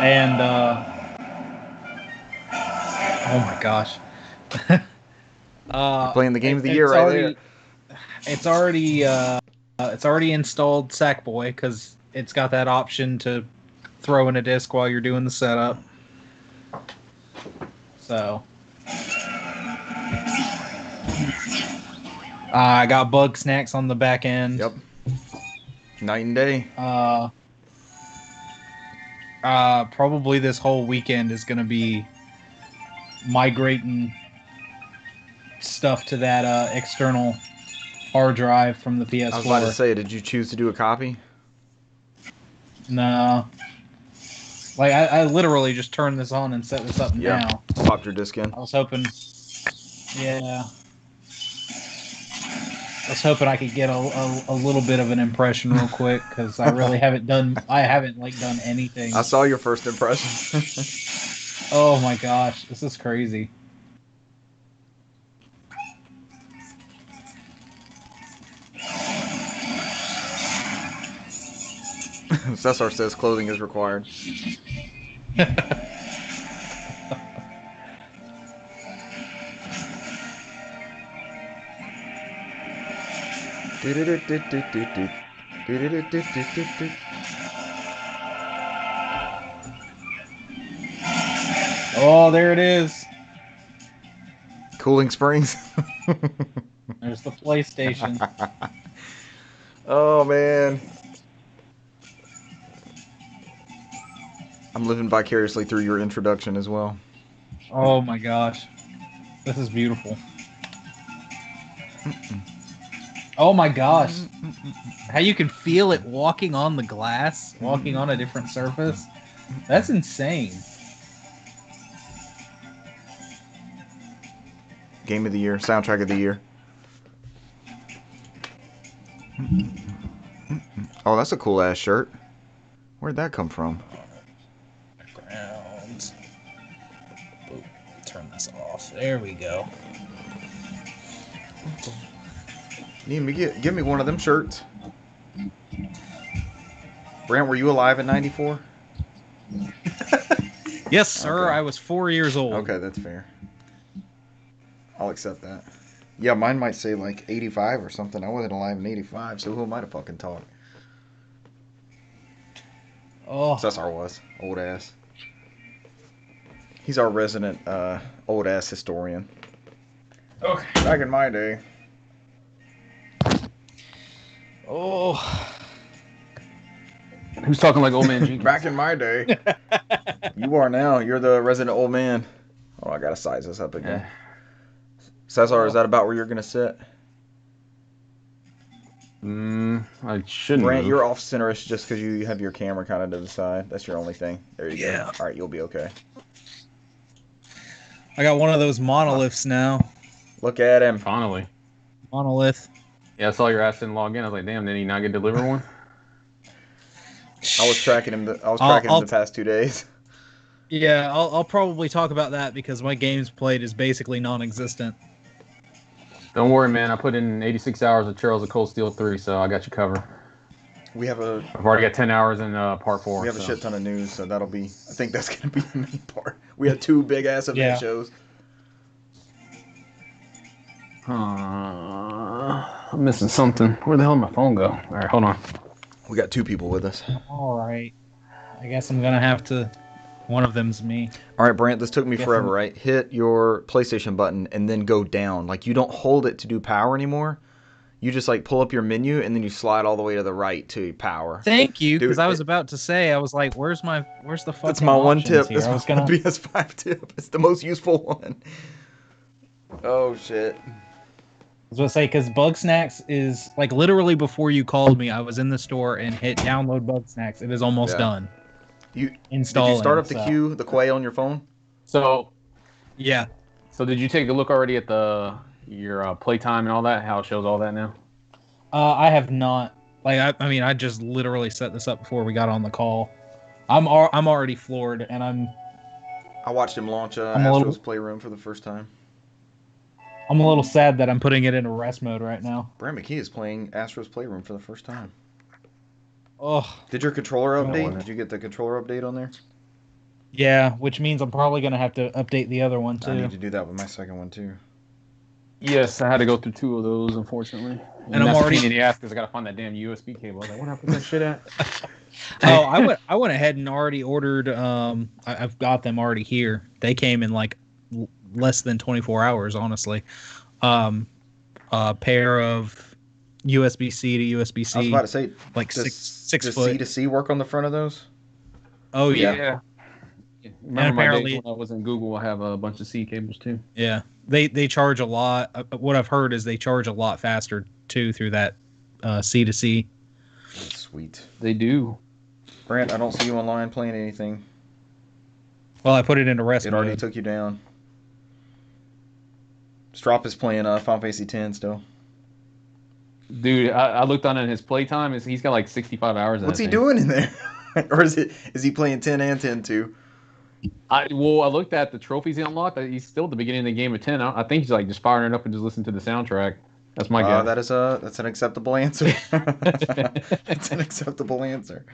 And oh my gosh, You're playing the game of the year it's right there. already it's already it's already installed Sackboy because it's got that option to throw in a disc while you're doing the setup. So I got bug snacks on the back end. Yep. Night and day. Probably this whole weekend is going to be migrating stuff to that external hard drive from the PS4. I was about to say, did you choose to do a copy? No. Like, I literally just turned this on and set this up now. Popped your disc in. I was hoping... Yeah. I was hoping I could get a little bit of an impression real quick, because I really haven't done... I haven't, like, done anything. I saw your first impression. Oh my gosh, this is crazy. Cesar says clothing is required. Oh, there it is. Cooling Springs. There's the PlayStation. Oh, man. I'm living vicariously through your introduction as well. Oh my gosh. This is beautiful. Oh my gosh. How you can feel it walking on the glass, walking on a different surface. That's insane. Game of the year, soundtrack of the year. Oh, that's a cool ass shirt. Where'd that come from? Background. Boop. Turn this off. There we go. Give me one of them shirts. Brant, were you alive in '94? Yes, sir. Okay. I was 4 years old. Okay, that's fair. I'll accept that. Yeah, mine might say like 85 or something. I wasn't alive in '85, so who am I to fucking talk? Oh. Cesar was. Old ass. He's our resident old ass historian. Okay. Back in my day. Oh. Who's talking like old man Jenkins? Back in my day. You are now. You're the resident old man. Oh, I gotta size this up again. Cesar, is that about where you're gonna sit? I shouldn't. Brant, you're off centerish just because you have your camera kind of to the side. That's your only thing. There you go. All right, you'll be okay. I got one of those monoliths now. Look at him. Finally. Monolith. Yeah, I saw your ass didn't log in. I was like, damn, did he not get delivered one? I was tracking him. I was tracking him the past 2 days. Yeah, I'll probably talk about that because my games played is basically non-existent. Don't worry, man. I put in 86 hours of Trails of Cold Steel 3, so I got you covered. I've already got 10 hours in part 4. We have a shit ton of news, so that'll be... I think that's going to be the main part. We had 2 big-ass event shows. I'm missing something. Where the hell did my phone go? All right, hold on. We got 2 people with us. All right. I guess I'm going to have to... One of them's me. All right, Brant, this took me forever, right? Hit your PlayStation button and then go down. Like, you don't hold it to do power anymore. You just, like, pull up your menu and then you slide all the way to the right to power. Thank you, because I was about to say, I was like, where's the fucking That's my one tip. Here? That's my PS5 tip. It's the most useful one. Oh, shit. I was going to say, because Bug Snacks is, like, literally before you called me, I was in the store and hit download Bug Snacks. It is almost done. Did you start up the Quay on your phone? So, yeah. So did you take a look already at your playtime and all that? How it shows all that now? I have not. Like, I mean, I just literally set this up before we got on the call. I'm already floored, and I watched him launch Astro's Playroom for the first time. I'm a little sad that I'm putting it into rest mode right now. Brant McKee is playing Astro's Playroom for the first time. Oh. Did your controller update? Did you get the controller update on there? Yeah, which means I'm probably gonna have to update the other one too. I need to do that with my second one too. Yes, I had to go through 2 of those, unfortunately. And I'm that's already- a pain in the ass because I got to find that damn USB cable. I was like, where did I put that shit at? Oh, I went ahead and already ordered. I've got them already here. They came in like less than 24 hours, honestly. A pair of USB-C to USB-C. I was about to say, like does, six does foot. C to C work on the front of those? Oh yeah. Remember my days when I was in Google, I have a bunch of C cables too. Yeah, they charge a lot. What I've heard is they charge a lot faster too through that C to C. Sweet. They do. Brant, I don't see you online playing anything. Well, I put it into rest It mode. already took you down. Strop is playing Final Fantasy X still. Dude, I looked on his playtime. He's got like 65 hours. What's he doing in there? Or is he playing 10 and 10 too? I looked at the trophies he unlocked. He's still at the beginning of the game of 10. I think he's like just firing it up and just listening to the soundtrack. That's my guess. That's an acceptable answer. It's an acceptable answer.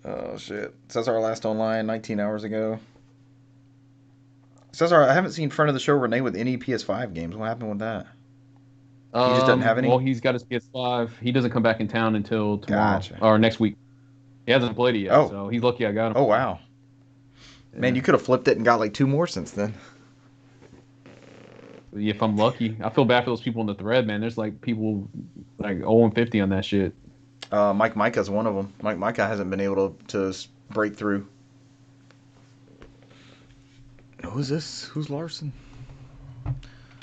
Oh shit! Cesar last online 19 hours ago. Cesar, I haven't seen front of the show Renee with any PS5 games. What happened with that? He just doesn't have any. Well, he's got his PS5. He doesn't come back in town until tomorrow or next week. He hasn't played it yet, so he's lucky I got him. Oh wow! Yeah. Man, you could have flipped it and got like 2 more since then. If I'm lucky, I feel bad for those people in the thread, man. There's like people like 0-50 on that shit. Mike Micah's one of them. Mike Micah hasn't been able to break through. Who's this? Who's Larson?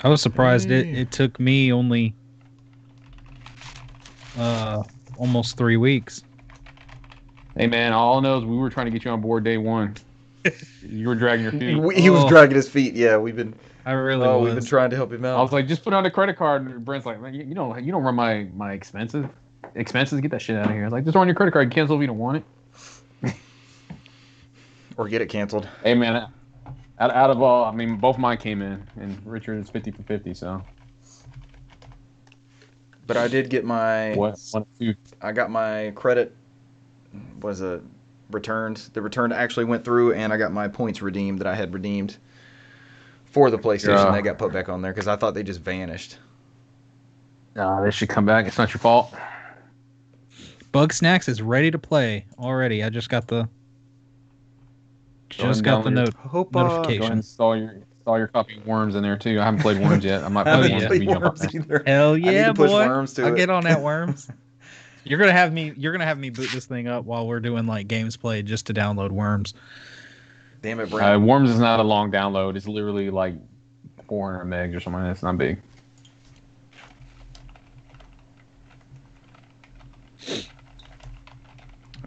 I was surprised it took me only almost 3 weeks. Hey man, all I know is we were trying to get you on board day one. You were dragging your feet. He was dragging his feet. Yeah, we've been. I really was. We've been trying to help him out. I was like, just put on a credit card. And Brent's like, man, you don't run my expenses. Get that shit out of here. I was like, just run your credit card. Cancel if you don't want it. Or get it canceled. Hey man, out of all, I mean, both mine came in, and Richard is 50 for 50. So. But I did get my. What? I got my credit. Was it returned? The return actually went through, and I got my points redeemed that I had redeemed for the PlayStation. Yeah. They got put back on there because I thought they just vanished. They should come back. It's not your fault. Bug Snacks is ready to play already. I just got the notification. Go ahead and install your copy of Worms in there too. I haven't played Worms yet. I might play Worms either. Hell yeah, boy! I'll get on that Worms. You're gonna have me boot this thing up while we're doing like games played just to download Worms. Damn it, Brent. Worms is not a long download. It's literally like 400 megs or something. It's not big.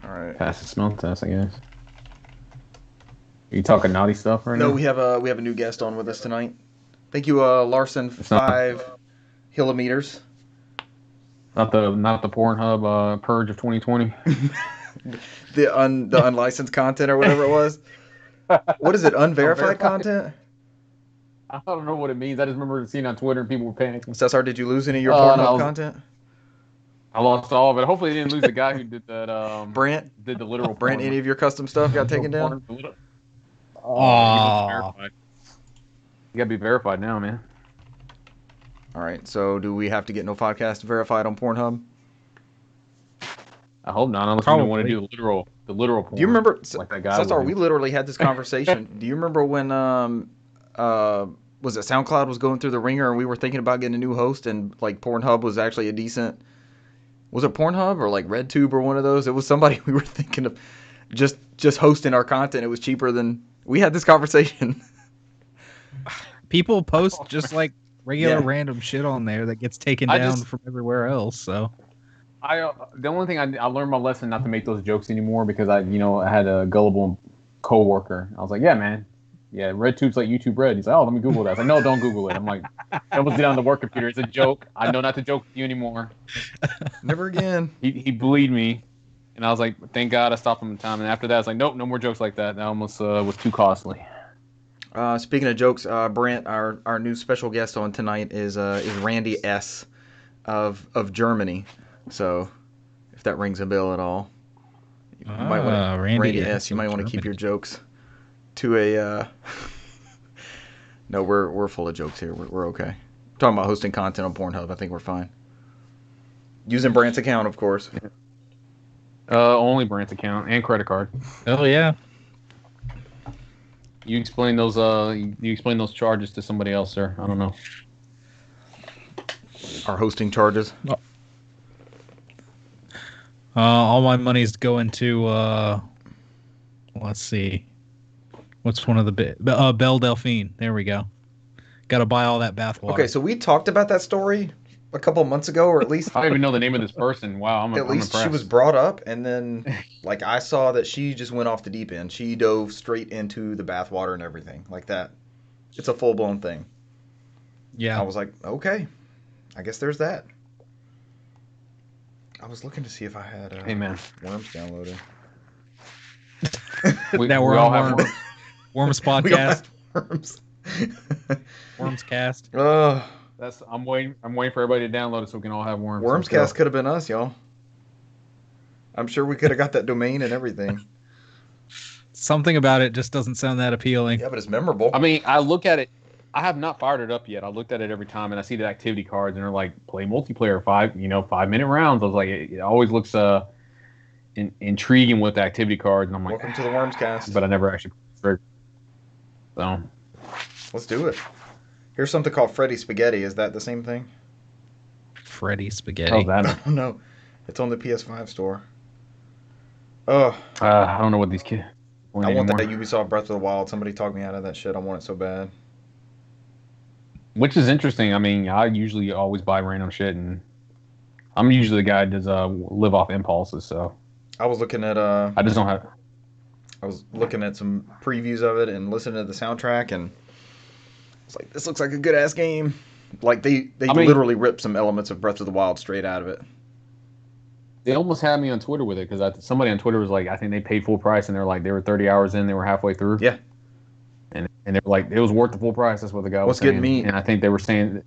All right. Pass the smell test, I guess. Are you talking naughty stuff right now? No, we have a new guest on with us tonight. Thank you, Larson. 5 kilometers. Not the Pornhub purge of 2020. the unlicensed content or whatever it was. What is it? Unverified content? I don't know what it means. I just remember seeing it on Twitter and people were panicking. Cesar, did you lose any of your Pornhub content? I lost all of it. Hopefully, they didn't lose the guy who did that. Brent did the literal. Brent, any of your custom stuff got taken down? Oh, you gotta be verified now, man. All right. So, do we have to get NOFODcast verified on Pornhub? I hope not, unless we don't want to do the literal porn. Do you remember? Like that guy. Cesar, we literally had this conversation. Do you remember when was it SoundCloud was going through the ringer and we were thinking about getting a new host and like Pornhub was actually a decent. Was it Pornhub or like RedTube or one of those? It was somebody we were thinking of just hosting our content. It was cheaper than we had this conversation. People post just like regular random shit on there that gets taken down from everywhere else. So the only thing I learned my lesson not to make those jokes anymore because I had a gullible coworker. I was like, yeah, man. Yeah, RedTube's like YouTube Red. He's like, oh, let me Google that. I was like, no, don't Google it. I'm like, I almost get on the work computer. It's a joke. I know not to joke with you anymore. Never again. He bullied me, and I was like, thank God I stopped him in time. And after that, I was like, nope, no more jokes like that. That almost was too costly. Speaking of jokes, Brent, our new special guest on tonight is Randy S. of Germany. So, if that rings a bell at all, You might want to, Randy S. You might want to keep your jokes to a. No, we're full of jokes here. We're okay. Talking about hosting content on Pornhub, I think we're fine. Using Brant's account, of course. Only Brant's account and credit card. Oh yeah. You explain those. You explain those charges to somebody else, sir. I don't know. Our hosting charges. All my money's going to. Let's see. What's one of the Belle Delphine? There we go. Got to buy all that bathwater. Okay, so we talked about that story a couple of months ago, or at least I don't even know the name of this person. Wow, I'm least impressed. She was brought up, and then like I saw that she just went off the deep end. She dove straight into the bathwater and everything like that. It's a full blown thing. Yeah, I was like, okay, I guess there's that. I was looking to see if I had hey man, Worms downloaded. we all have Worms. Worms podcast. Worms. Worms cast. I'm waiting for everybody to download it so we can all have Worms. Wormscast could have been us, y'all. I'm sure we could have got that domain and everything. Something about it just doesn't sound that appealing. Yeah, but it's memorable. I mean, I look at it. I have not fired it up yet. I looked at it every time, and I see the activity cards, and they're like, play multiplayer, 5-minute rounds. I was like, it always looks intriguing with the activity cards, and I'm like, welcome to the Wormscast. But I never actually. So, let's do it. Here's something called Freddy Spaghetti. Is that the same thing? Freddy Spaghetti. Oh, that. No, it's on the PS5 store. I don't know what these kids. I want that Ubisoft Breath of the Wild. Somebody talked me out of that shit. I want it so bad. Which is interesting. I mean, I usually always buy random shit, and I'm usually the guy that does live off impulses. So I was looking at I just don't have. I was looking at some previews of it and listening to the soundtrack, and it's like, this looks like a good ass game. Like they literally ripped some elements of Breath of the Wild straight out of it. They almost had me on Twitter with it because somebody on Twitter was like, I think they paid full price, and they're like, they were 30 hours in, they were halfway through. Yeah. And they were like, it was worth the full price. That's what the guy was What's saying. getting me? And I think they were saying,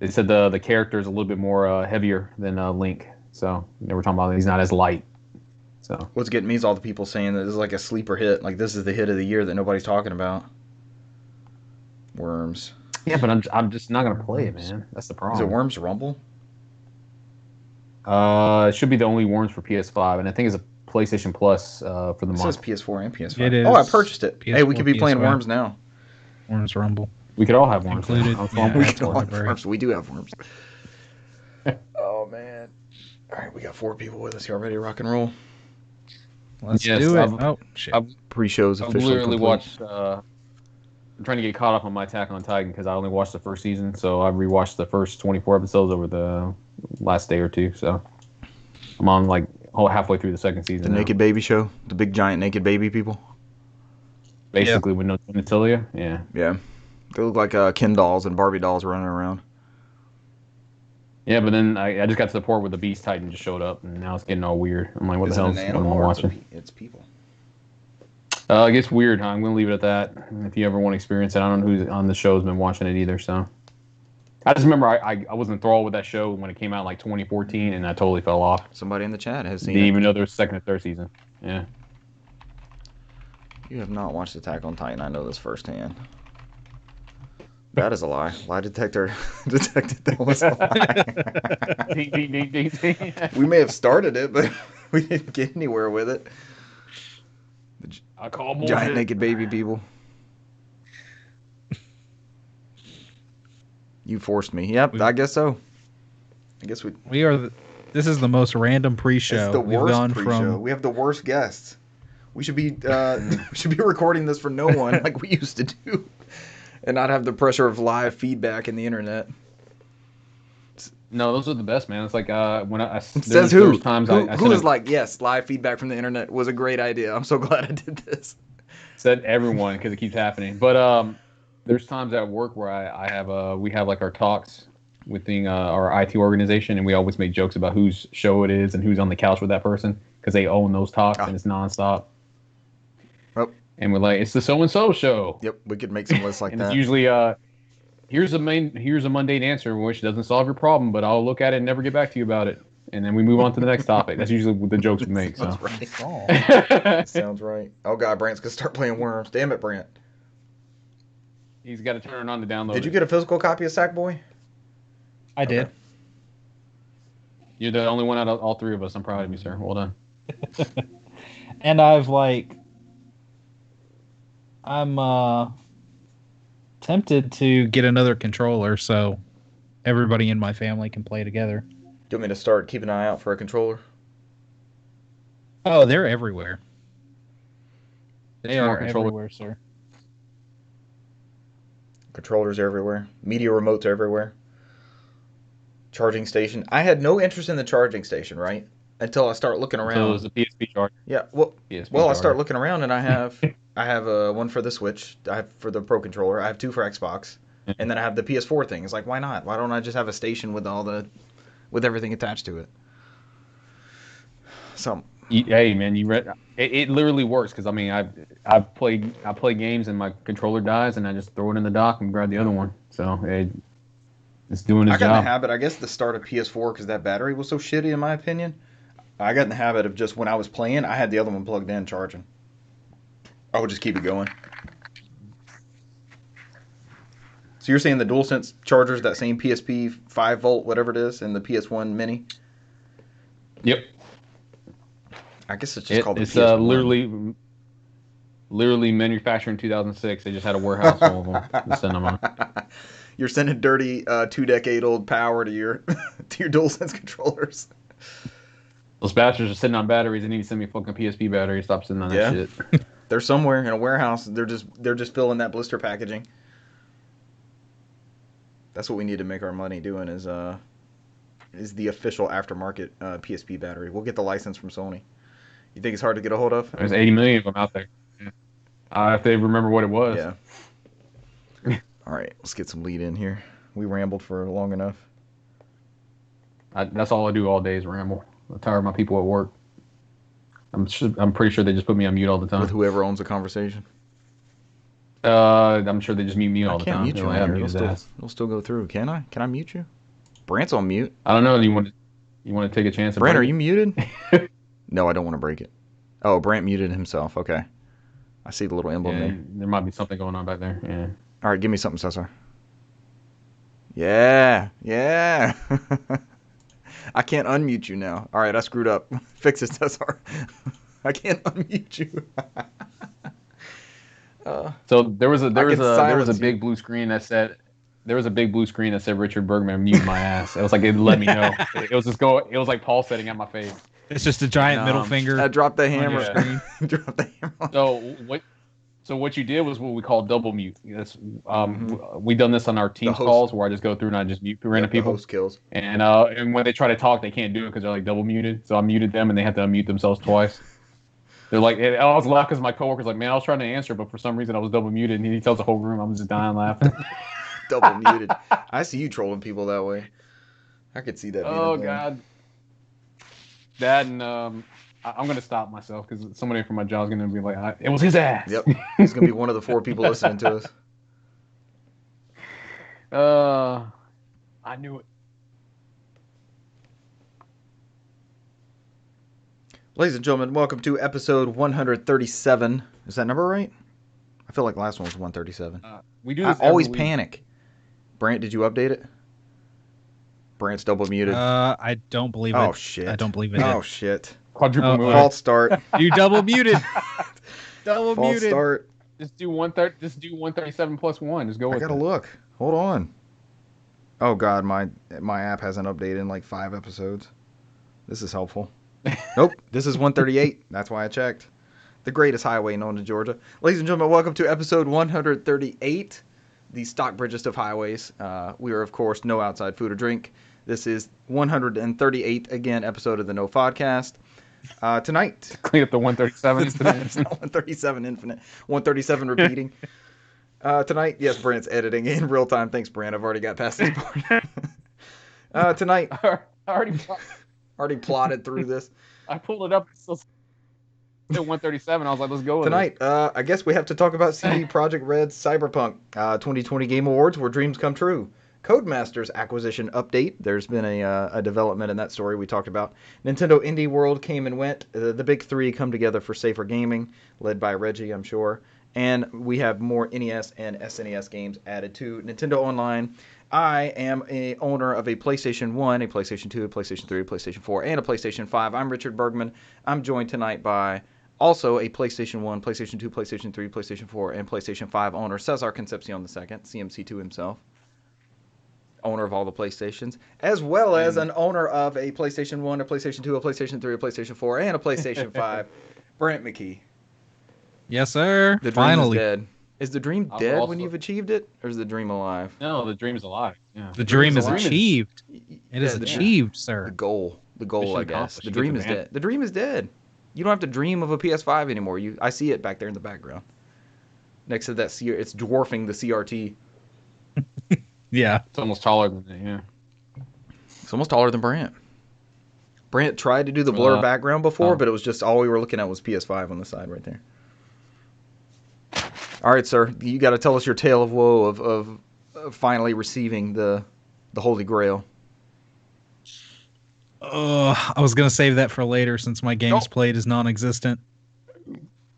they said the character is a little bit more heavier than Link. So they were talking about he's not as light. So what's getting me is all the people saying that this is like a sleeper hit. Like this is the hit of the year that nobody's talking about. Worms. Yeah, but I'm just not gonna play it, man. That's the problem. Is it Worms Rumble? It should be the only Worms for PS5, and I think it's a PlayStation Plus for the month. It says PS4 and PS5. It is. Oh, I purchased it. PS4, hey, we could be playing PS5. Worms now. Worms Rumble. We could all have Worms. Included. Yeah, We that's could all have library. Worms. We do have Worms. Oh man! All right, we got 4 people with us. Y'all ready to rock and roll? Let's Yes, do it. I've- Oh shit. Pre-show's I've officially literally complete. watched. I'm trying to get caught up on my Attack on Titan because I only watched the first season, so I rewatched the first 24 episodes over the last day or two. So I'm on like halfway through the second season. The now. Naked Baby show, the big giant naked baby people. Basically with no genitalia. Yeah. Yeah, they look like Ken dolls and Barbie dolls running around. Yeah, but then I just got to the part where the Beast Titan just showed up, and now it's getting all weird. I'm like, what Is the it hell an is animal what am I or watching? it's people? It gets weird, huh? I'm going to leave it at that. If you ever want to experience it, I don't know who's on the show has been watching it either, so. I just remember I was enthralled with that show when it came out in like 2014, and I totally fell off. Somebody in the chat has seen Didn't it. even know there was a second and third season. Yeah. You have not watched Attack on Titan. I know this firsthand. That is a lie. Lie detector detected that was a lie. Ding, ding, ding, ding, ding. We may have started it, but we didn't get anywhere with it. I call more Giant naked baby people. You forced me. Yep, I guess so. I guess we. We are. This is the most random It's pre-show. the We've worst gone pre-show. from. We have the worst guests. We should be we should be recording this for no one like we used to do, and not have the pressure of live feedback in the internet. No, those are the best, man. It's like when I Says who? Who is said, like, yes, live feedback from the internet was a great idea. I'm so glad I did this. said everyone because it keeps happening. But there's times at work where we have like our talks within our IT organization, and we always make jokes about whose show it is and who's on the couch with that person because they own those talks and it's nonstop. Oh. And we're like, it's the so and so show. Yep, we could make some lists like and that. it's usually here's a mundane answer which doesn't solve your problem, but I'll look at it and never get back to you about it. and then we move on to the next topic. That's usually what the jokes we make. So. Sounds right. Sounds right. Oh God, Brant's gonna start playing Worms. Damn it, Brant. He's got to turn it on to download. Did you get a physical copy of Sackboy? I did. You're the only one out of all three of us. I'm proud of you, sir. Well done. And I'm tempted to get another controller so everybody in my family can play together. Do you want me to start keeping an eye out for a controller? Oh, they're everywhere. They Small are controller. everywhere, sir. Controllers everywhere. Media remotes everywhere. Charging station. I had no interest in the charging station, right? Until I start looking around. So it was a PSP charger. Yeah. Well, PSP I charger. start looking around and I have one for the Switch. I have for the Pro controller. I have two for Xbox, and then I have the PS4 thing. It's like, why not? Why don't I just have a station with with everything attached to it? So. Hey man, it literally works because I mean I play games and my controller dies and I just throw it in the dock and grab the other one. So it's doing its I got in job. the habit, I guess, the start of PS4 because that battery was so shitty in my opinion. I got in the habit of just when I was playing, I had the other one plugged in charging. I would just keep it going. So you're saying the DualSense charger's that same PSP 5 volt whatever it is and the PS1 Mini? Yep. I guess it's just called the It's PS1. literally manufactured in 2006. They just had a warehouse full of them to send them on. You're sending dirty 2-decade-old power to your DualSense controllers. Those bastards are sitting on batteries. They need to send me a fucking PSP battery. Stop sitting on that shit. They're somewhere in a warehouse. They're just filling that blister packaging. That's what we need to make our money doing is the official aftermarket PSP battery. We'll get the license from Sony. You think it's hard to get a hold of? There's 80 million of them out there. Yeah. If they remember what it was. Yeah. All right, let's get some lead in here. We rambled for long enough. That's all I do all day is ramble. I'm tired of my people at work. I'm pretty sure they just put me on mute all the time. With whoever owns the conversation. I'm sure they just mute me all the time. I can't mute you They on don't here. have mute his ass. It'll still go through. Can I? Can I mute you? Brant's on mute. I don't know. You want to take a chance? Brant, are you muted? No, I don't want to break it. Oh, Brant muted himself. Okay. I see the little emblem Yeah, there. there might be something going on back there. Yeah. All right, give me something, Cesar. Yeah. I can't unmute you now. All right, I screwed up. Fix it, Cesar. I can't unmute you. So there was a silence big blue screen that said Richard Bergman mute my ass. It was like it let me know. It was like Paul setting at my face. It's just a giant middle finger. I dropped the hammer. Yeah. Dropped the hammer. So what you did was what we call double mute. That's we done this on our team calls where I just go through and I just mute random people. Host kills. And when they try to talk, they can't do it because they're like double muted. So I muted them and they have to unmute themselves twice. They're like, I was laughing because my coworker's like, man, I was trying to answer, but for some reason I was double muted, and he tells the whole room I'm just dying laughing. Double muted. I see you trolling people that way. I could see that. Oh God. That and I'm gonna stop myself because somebody from my job is gonna be like, it was his ass. Yep. He's gonna be one of the 4 people listening to us. I knew it. Ladies and gentlemen, welcome to episode 137. Is that number right? I feel like the last one was 137. We do I this always every week. panic. Brant, did you update it? Brant's double muted. I don't believe it. Oh shit. I don't believe it. Oh shit. Quadruple mute. False start. You double muted. Double False muted. start. Just do 137 plus 1. Just go I with gotta it. look. Hold on. Oh god, my app hasn't updated in like 5 episodes. This is helpful. Nope, this is 138. That's why I checked. The greatest highway known to Georgia. Ladies and gentlemen, welcome to episode 138, the Stockbridgest of highways. We are, of course, no outside food or drink. This is 138, again, episode of the NOFODcast. Tonight. Clean up the 137. It's not 137 infinite. 137 repeating. Tonight, yes, Brant's editing in real time. Thanks, Brant. I've already got past this part. Tonight. I already plotted through this. I pulled it up. It's still 137. I was like, let's go with Tonight, I guess we have to talk about CD Projekt Red's Cyberpunk 2020 Game Awards, where dreams come true. Codemasters acquisition update. There's been a development in that story we talked about. Nintendo Indie World came and went. The big three come together for safer gaming, led by Reggie, I'm sure. And we have more NES and SNES games added to Nintendo Online. I am a owner of a PlayStation 1, a PlayStation 2, a PlayStation 3, a PlayStation 4, and a PlayStation 5. I'm Richard Bergman. I'm joined tonight by also a PlayStation 1, PlayStation 2, PlayStation 3, PlayStation 4, and PlayStation 5 owner, Cesar Concepcion II, CMC2 himself. Owner of all the PlayStations, as well as an owner of a PlayStation 1, a PlayStation 2, a PlayStation 3, a PlayStation 4, and a PlayStation 5, Brant McKee. Yes, sir. The dream Finally. is dead. Is the dream dead when you've achieved it, or is the dream alive? No, the dream is alive. Yeah. The dream is alive. achieved. It is achieved, sir. The goal, Mission I guess. accomplished. The You dream get is the dead. The dream is dead. You don't have to dream of a PS5 anymore. I see it back there in the background, next to that. It's dwarfing the CRT. Yeah. It's almost taller than it, yeah. It's almost taller than Brant. Brant tried to do the blur background before, but it was just all we were looking at was PS5 on the side right there. All right, sir. You got to tell us your tale of woe of finally receiving the Holy Grail. I was gonna save that for later since my games played is non-existent,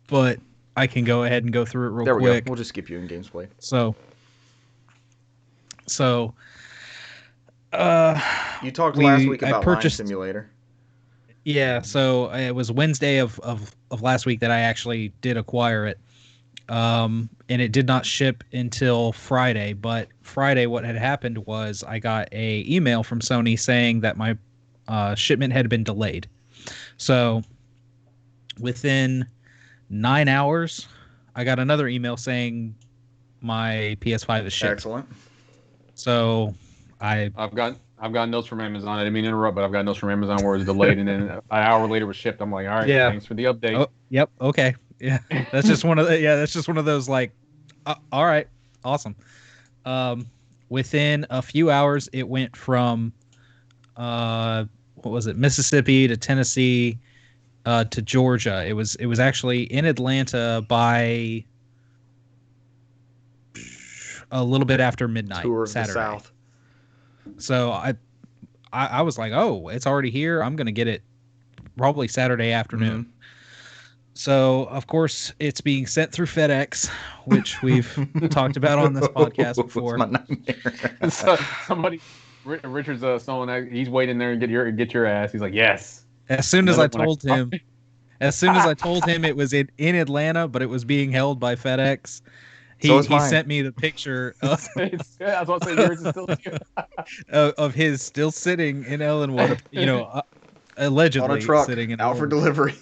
but I can go ahead and go through it real quick. There we go. We'll just skip you in games played. So. You talked last week about Line Simulator. Yeah, so it was Wednesday of last week that I actually did acquire it. And it did not ship until Friday, but Friday what had happened was I got a email from Sony saying that my shipment had been delayed. So within 9 hours, I got another email saying my PS5 is shipped. Excellent. So I've got notes from Amazon. I didn't mean to interrupt, but I've got notes from Amazon where it was delayed, and then an hour later it was shipped. I'm like, all right, thanks for the update. Oh, yep, okay, yeah. That's just one of those like, all right, awesome. Within a few hours, it went from Mississippi to Tennessee to Georgia. It was actually in Atlanta by a little bit after midnight. Tour of Saturday. the South. So I was like, oh, it's already here. I'm gonna get it probably Saturday afternoon. Mm-hmm. So of course it's being sent through FedEx, which we've talked about on this podcast before. It's my nightmare. So Richard's someone he's waiting there and get your ass. He's like, yes. As soon as I told him it was in Atlanta, but it was being held by FedEx. He sent me the picture of, of his still sitting in Ellenwood, allegedly on a truck, sitting in out for delivery,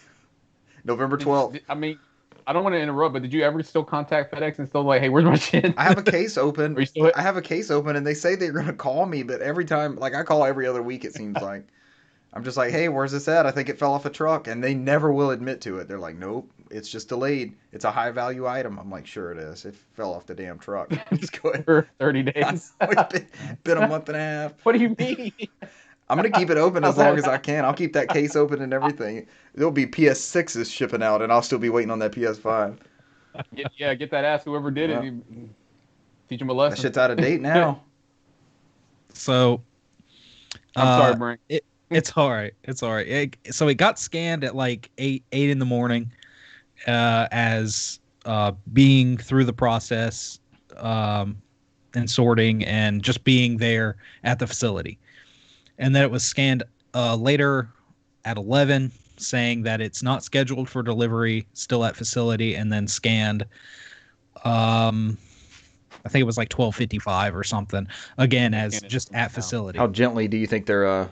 November 12th. I mean, I don't want to interrupt, but did you ever still contact FedEx and still like, hey, where's my shit? I have a case open. I have a case open, and they say they're going to call me, but every time, like I call every other week, it seems like. I'm just like, hey, where's this at? I think it fell off a truck, and they never will admit to it. They're like, nope, it's just delayed. It's a high value item. I'm like, sure it is. It fell off the damn truck. Just go ahead. For 30 days. It's been a month and a half. What do you mean? I'm gonna keep it open as long as I can. I'll keep that case open and everything. There'll be PS6s shipping out, and I'll still be waiting on that PS5. Get that ass whoever did it. Teach them a lesson. That shit's out of date now. So, I'm sorry, Brent. It's all right. So it got scanned at like 8 in the morning, as being through the process, and sorting and just being there at the facility. And then it was scanned later at 11, saying that it's not scheduled for delivery, still at facility, and then scanned. I think it was like 12:55 or something. Again, as just at facility. How gently do you think they're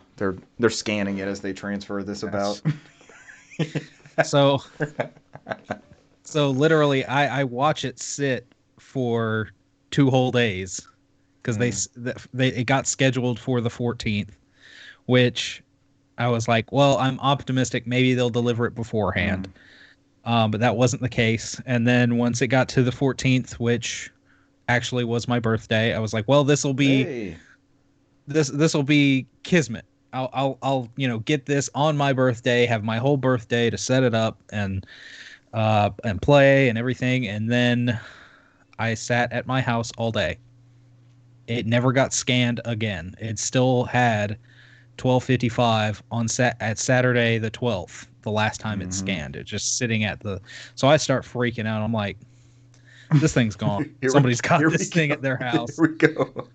scanning it as they transfer this about? So literally, I watch it sit for 2 whole days because it got scheduled for the 14th, which I was like, well, I'm optimistic maybe they'll deliver it beforehand, but that wasn't the case. And then once it got to the 14th, which actually was my birthday, I was like, well, this will be kismet. I'll get this on my birthday, have my whole birthday to set it up and play and everything. And then I sat at my house all day It never got scanned again. It still had 12:55 at Saturday the 12th. The last time it scanned, it just sitting at the. So I start freaking out. I'm like, this thing's gone. Somebody's got this thing at their house. Here we go.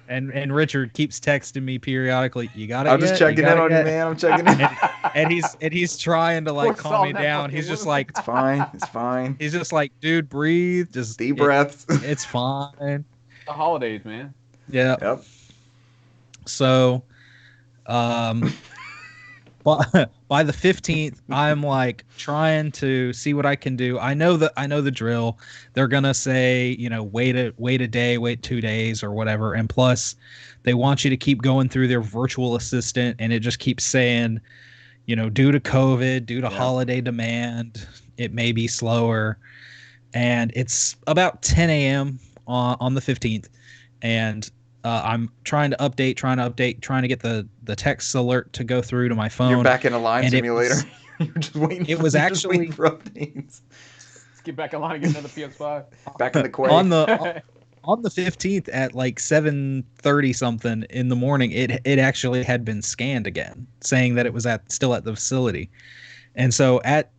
And Richard keeps texting me periodically. You got it. I'm just checking in on you, man. I'm checking in. And he's trying to like calm me down. He's just like, it's fine. It's fine. He's just like, dude, breathe. Just deep breaths. It's fine. The holidays, man. Yeah. Yep. So, by the 15th, I'm like trying to see what I can do. I know the drill. They're gonna say, wait a day, wait 2 days or whatever. And plus, they want you to keep going through their virtual assistant, and it just keeps saying, due to COVID, due to holiday demand, it may be slower. And it's about 10 a.m. on the 15th, and I'm trying to update, trying to get the text alert to go through to my phone. You're back in a line simulator. You're just waiting. It was actually for updates. Let's get back in line and get another PS5. Back in the Quake. On the 15th at like 7:30 something in the morning, it actually had been scanned again, saying that it was still at the facility. And so at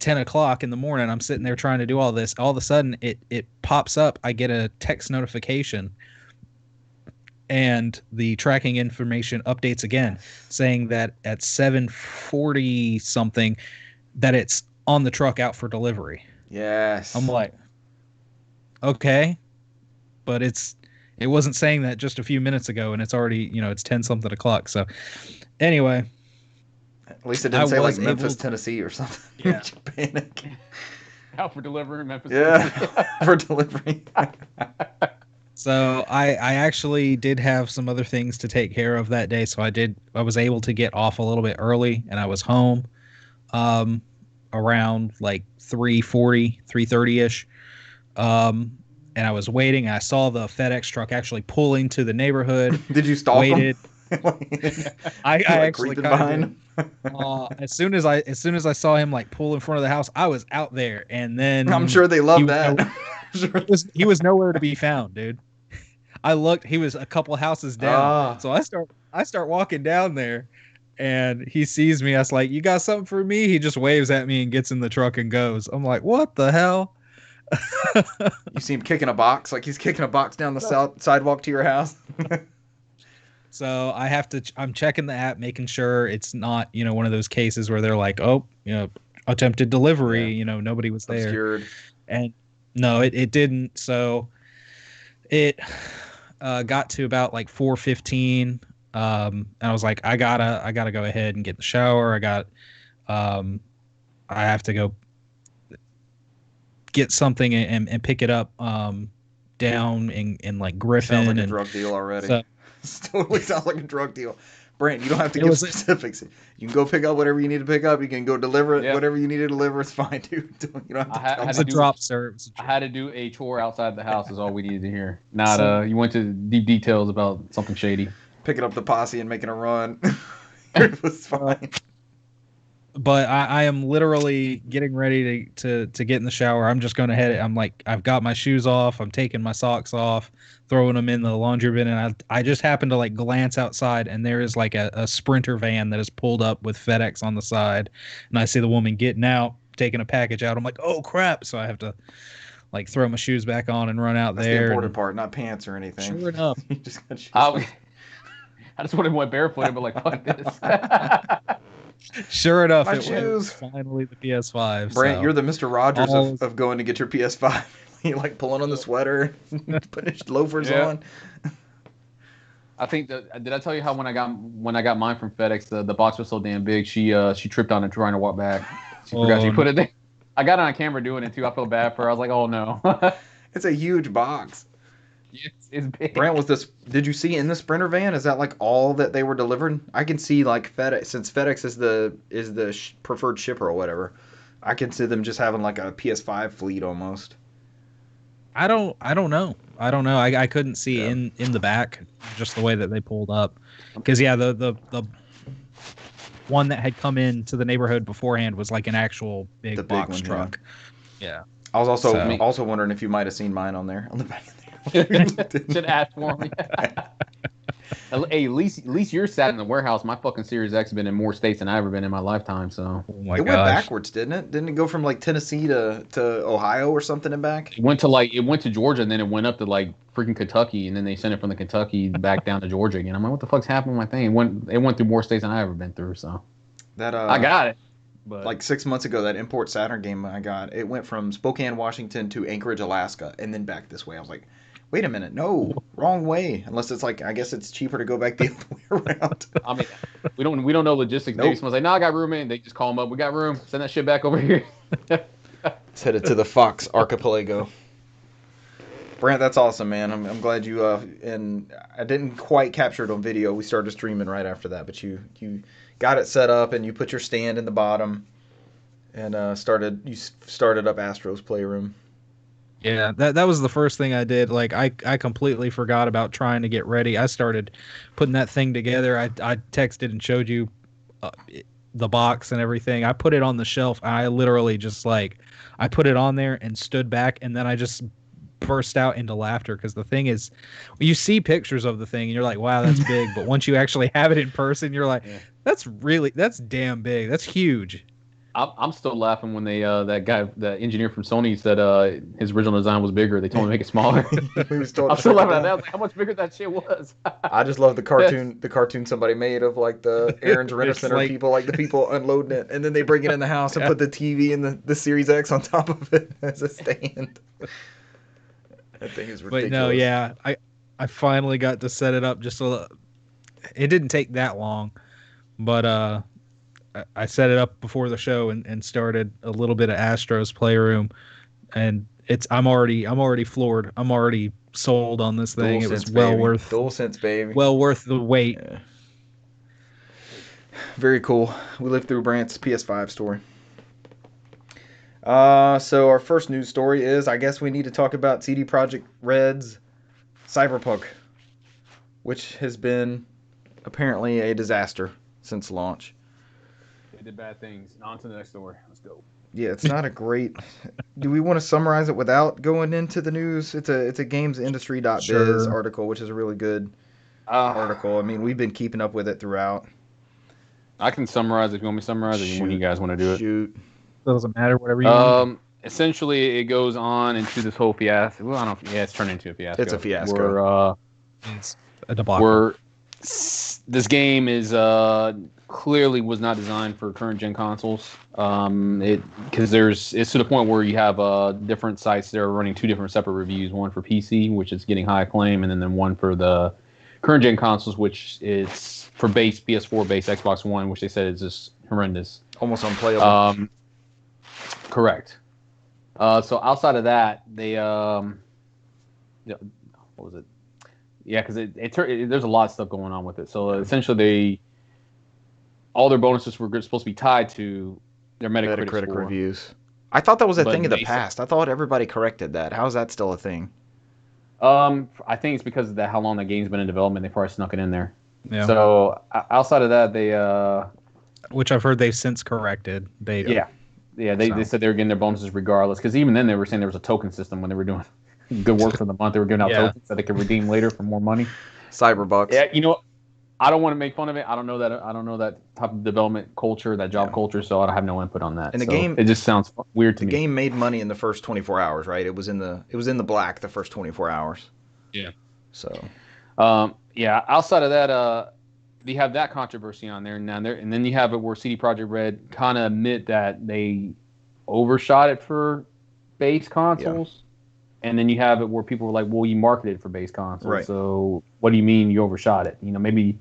10 o'clock in the morning, I'm sitting there trying to do all this. All of a sudden, it pops up. I get a text notification, and the tracking information updates again, saying that at 7:40 something, that it's on the truck out for delivery. Yes. I'm like, okay, but it wasn't saying that just a few minutes ago, and it's already, it's 10 something o'clock. So anyway, at least it didn't say like Memphis, Tennessee or something. Yeah. Panic. Out for delivery, Memphis. Yeah, for delivery. So I actually did have some other things to take care of that day. So I was able to get off a little bit early, and I was home around like 3:30-ish. And I was waiting. I saw the FedEx truck actually pull into the neighborhood. Did you stop him? I actually kind of as soon as I saw him like pull in front of the house, I was out there, and then I'm sure they love that. He was nowhere to be found, dude. I looked, he was a couple houses down. So I start walking down there, and he sees me. I was like, "You got something for me?" He just waves at me and gets in the truck and goes. I'm like, "What the hell?" You see him kicking a box, like he's kicking a box down the sidewalk to your house. So I'm checking the app, making sure it's not, one of those cases where they're like, "Oh, attempted delivery," nobody was there. Obscured. And no, it didn't. So it got to about like 4:15, and I was like, I gotta go ahead and get in the shower. I have to go get something and pick it up down in like Griffin. Sounds like a drug deal already. So, totally sounds like a drug deal. Brent, you don't have to give specifics. You can go pick up whatever you need to pick up. You can go deliver it, whatever you need to deliver. It's fine, dude. You don't have to. It's a drop, sir. I had to do a chore outside the house. Is all we needed to hear. Not you went to deep details about something shady. Picking up the posse and making a run. It was fine. But I am literally getting ready to get in the shower. I'm just going to head. I'm like, I've got my shoes off. I'm taking my socks off, throwing them in the laundry bin, and I just happen to like glance outside, and there is like a Sprinter van that is pulled up with FedEx on the side, and I see the woman getting out, taking a package out. I'm like, oh crap! So I have to like throw my shoes back on and run out. That's there. The important part, not pants or anything. Sure enough, you just got shoes. I just would have went barefooted, but like fuck this. Sure enough, it was finally the PS5. Brant, you're the Mr. Rogers of going to get your PS5. You're like pulling on the sweater, putting loafers on. I think did I tell you how when I got mine from FedEx, the box was so damn big, she tripped on it trying to walk back. She forgot she put it there. I got it on camera doing it too. I felt bad for her. I was like, oh no. It's a huge box. Yes, it's big. Brant, did you see in the Sprinter van? Is that like all that they were delivering? I can see like FedEx, since FedEx is the preferred shipper or whatever. I can see them just having like a PS5 fleet almost. I don't know. I couldn't see in the back, just the way that they pulled up. Because the one that had come into the neighborhood beforehand was like an actual big box truck. Yeah. I was also wondering if you might have seen mine on there on the back of there. Should ask for me. Hey, at least you're sat in the warehouse. My fucking Series X has been in more states than I've ever been in my lifetime. So Oh my It went gosh. backwards, didn't it? Didn't it go from like Tennessee to Ohio or something and back? it went to Georgia, and then it went up to like freaking Kentucky, and then they sent it from the Kentucky back down to Georgia again. I'm like, what the fuck's happening with my thing? It went through more states than I ever been through. So That I got it. But like 6 months ago, that Import Saturn game I got, it went from Spokane, Washington to Anchorage, Alaska, and then back this way. I was like, wait a minute, no, wrong way. Unless it's like, I guess it's cheaper to go back the other way around. I mean, we don't know logistics. Nope. Maybe someone's like, no, I got room in. They just call them up. We got room. Send that shit back over here. Let's head it to the Fox Archipelago. Brant, that's awesome, man. I'm glad you and I didn't quite capture it on video. We started streaming right after that, but you got it set up and you put your stand in the bottom and started up Astro's Playroom. Yeah, that was the first thing I did. Like I completely forgot about trying to get ready. I started putting that thing together. I texted and showed you the box and everything. I put it on the shelf. And I literally just like I put it on there and stood back, and then I just burst out into laughter because the thing is, you see pictures of the thing and you're like, wow, that's big. But once you actually have it in person, you're like, that's damn big. That's huge. I'm still laughing when they that guy, the engineer from Sony, said his original design was bigger. They told him to make it smaller. We was told I'm to still take it laughing at down. that. I was like, how much bigger that shit was. I just love the cartoon somebody made of like the Aaron's Renter It's Center like- people, like the people unloading it, and then they bring it in the house and put the TV and the Series X on top of it as a stand. That thing is ridiculous. But no, yeah, I finally got to set it up. It didn't take that long, but I set it up before the show and started a little bit of Astro's Playroom, and I'm already floored. I'm already sold on this thing. It was DualSense, baby. well worth the wait. Yeah. Very cool. We lived through Brant's PS5 story. So our first news story is, I guess we need to talk about CD Projekt Red's Cyberpunk, which has been apparently a disaster since launch. They did bad things. On to the next story. Let's go. Yeah, it's not a great. Do we want to summarize it without going into the news? It's a gamesindustry.biz Sure. article, which is a really good article. I mean, we've been keeping up with it throughout. I can summarize if you want me to summarize it when you guys want to do it. Shoot. Doesn't matter, whatever you want. Essentially, it goes on into this whole fiasco. Well, I don't know. Yeah, it's turned into a fiasco. It's a fiasco. It's a debacle. This game is clearly was not designed for current gen consoles. Because it's to the point where you have different sites that are running two different separate reviews. One for PC, which is getting high acclaim, and then one for the current gen consoles, which is for base PS4, base Xbox One, which they said is just horrendous. Almost unplayable. Correct. So outside of that, they what was it? Yeah, because there's a lot of stuff going on with it. So essentially, all their bonuses were supposed to be tied to their Metacritic score. reviews. I thought that was a But thing in the they said- past. I thought everybody corrected that. How is that still a thing? I think it's because of how long that game's been in development. They probably snuck it in there. Yeah. So outside of that, they Which I've heard they've since corrected. They they said they were getting their bonuses regardless. Because even then, they were saying there was a token system when they were doing good work for the month. They were giving out tokens that they could redeem later for more money. Cyberbucks. Yeah, you know, I don't want to make fun of it. I don't know that type of development culture, that job culture, so I don't have no input on that. And the So game- it just sounds weird to The me. game made money in the first 24 hours, right? It was in the black the first 24 hours. Yeah. So Outside of that, you have that controversy on there now, and then you have it where CD Projekt Red kind of admit that they overshot it for base consoles, and then you have it where people were like, "Well, you marketed for base consoles, Right. so what do you mean you overshot it? You know, maybe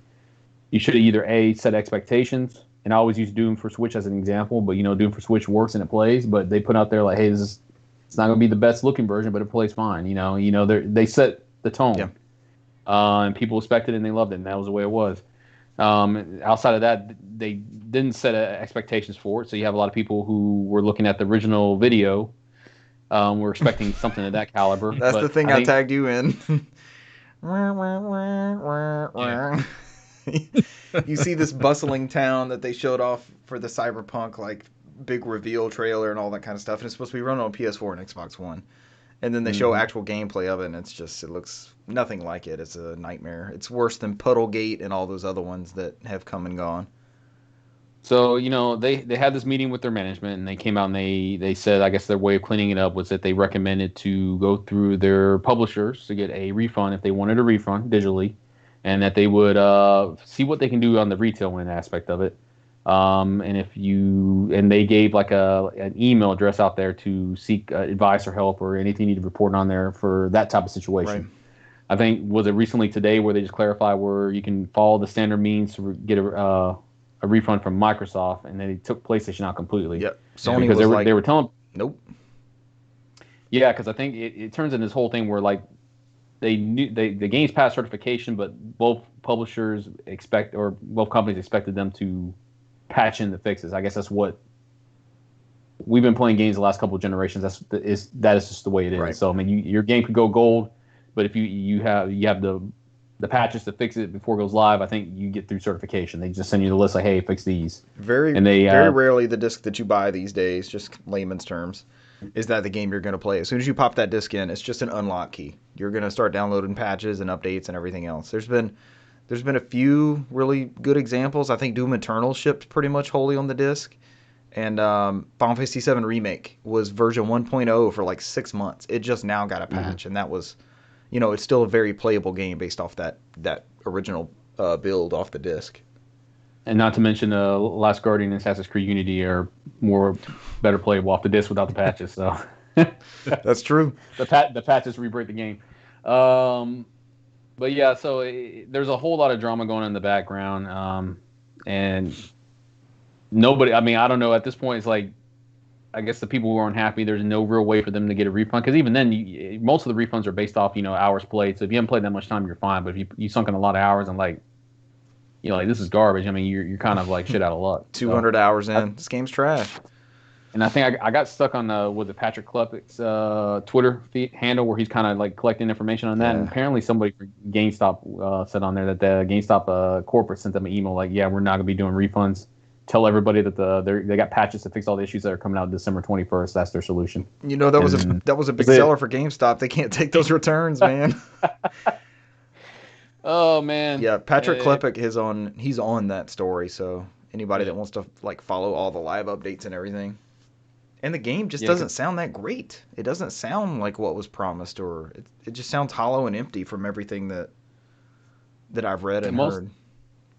you should have either set expectations." And I always use Doom for Switch as an example, but Doom for Switch works and it plays, but they put out there like, "Hey, it's not going to be the best looking version, but it plays fine." They set the tone. Yeah. And people expected it and they loved it, and that was the way it was. Outside of that, they didn't set expectations for it, so you have a lot of people who were looking at the original video, were expecting something of that caliber. that's but the thing I tagged you in. Yeah. You see this bustling town that they showed off for the Cyberpunk, like big reveal trailer and all that kind of stuff, and it's supposed to be running on PS4 and Xbox One. And then they show actual gameplay of it, and it looks nothing like it. It's a nightmare. It's worse than Puddlegate and all those other ones that have come and gone. So, they had this meeting with their management, and they came out and they said, I guess their way of cleaning it up was that they recommended to go through their publishers to get a refund if they wanted a refund digitally, and that they would see what they can do on the retail win aspect of it. And they gave like an email address out there to seek advice or help or anything you need to report on there for that type of situation. Right. I think, was it recently today where they just clarified where you can follow the standard means to get a refund from Microsoft, and they took PlayStation out completely. Yep. Sony because they were telling. Nope. Yeah, because I think it turns into this whole thing where like they knew the games passed certification, but both publishers both companies expected them to patch in the fixes. I guess that's what we've been playing games the last couple of generations. That is just the way it is. Right. So I mean, your game could go gold, but if you have the patches to fix it before it goes live, I think you get through certification. They just send you the list like, hey, fix these. Very rarely the disc that you buy these days, just layman's terms, is that the game you're going to play. As soon as you pop that disc in, it's just an unlock key. You're going to start downloading patches and updates and everything else. There's been a few really good examples. I think Doom Eternal shipped pretty much wholly on the disc. And Final Fantasy VII Remake was version 1.0 for like 6 months. It just now got a patch, and that was... it's still a very playable game based off that original build off the disc. And not to mention Last Guardian and Assassin's Creed Unity are better playable off the disc without the patches. So that's true. The patches rebreak the game. But yeah, so there's a whole lot of drama going on in the background, and nobody. I mean, I don't know. At this point, it's like, I guess the people who are unhappy, there's no real way for them to get a refund, because even then, most of the refunds are based off hours played. So if you haven't played that much time, you're fine. But if you sunk in a lot of hours and like this is garbage, I mean, you're kind of like shit out of luck. 200 hours in, this game's trash. And I think I got stuck on with the Patrick Klepek's Twitter handle where he's kind of like collecting information on that. Yeah. And apparently somebody from GameStop said on there that the GameStop corporate sent them an email like, yeah, we're not gonna be doing refunds. Tell everybody that they got patches to fix all the issues that are coming out December 21st. That's their solution. That was a big seller for GameStop. They can't take those returns, man. Oh man. Yeah, Patrick Klepek he's on that story. So anybody that wants to like follow all the live updates and everything. And the game just doesn't sound that great. It doesn't sound like what was promised, or it just sounds hollow and empty from everything that I've read and heard.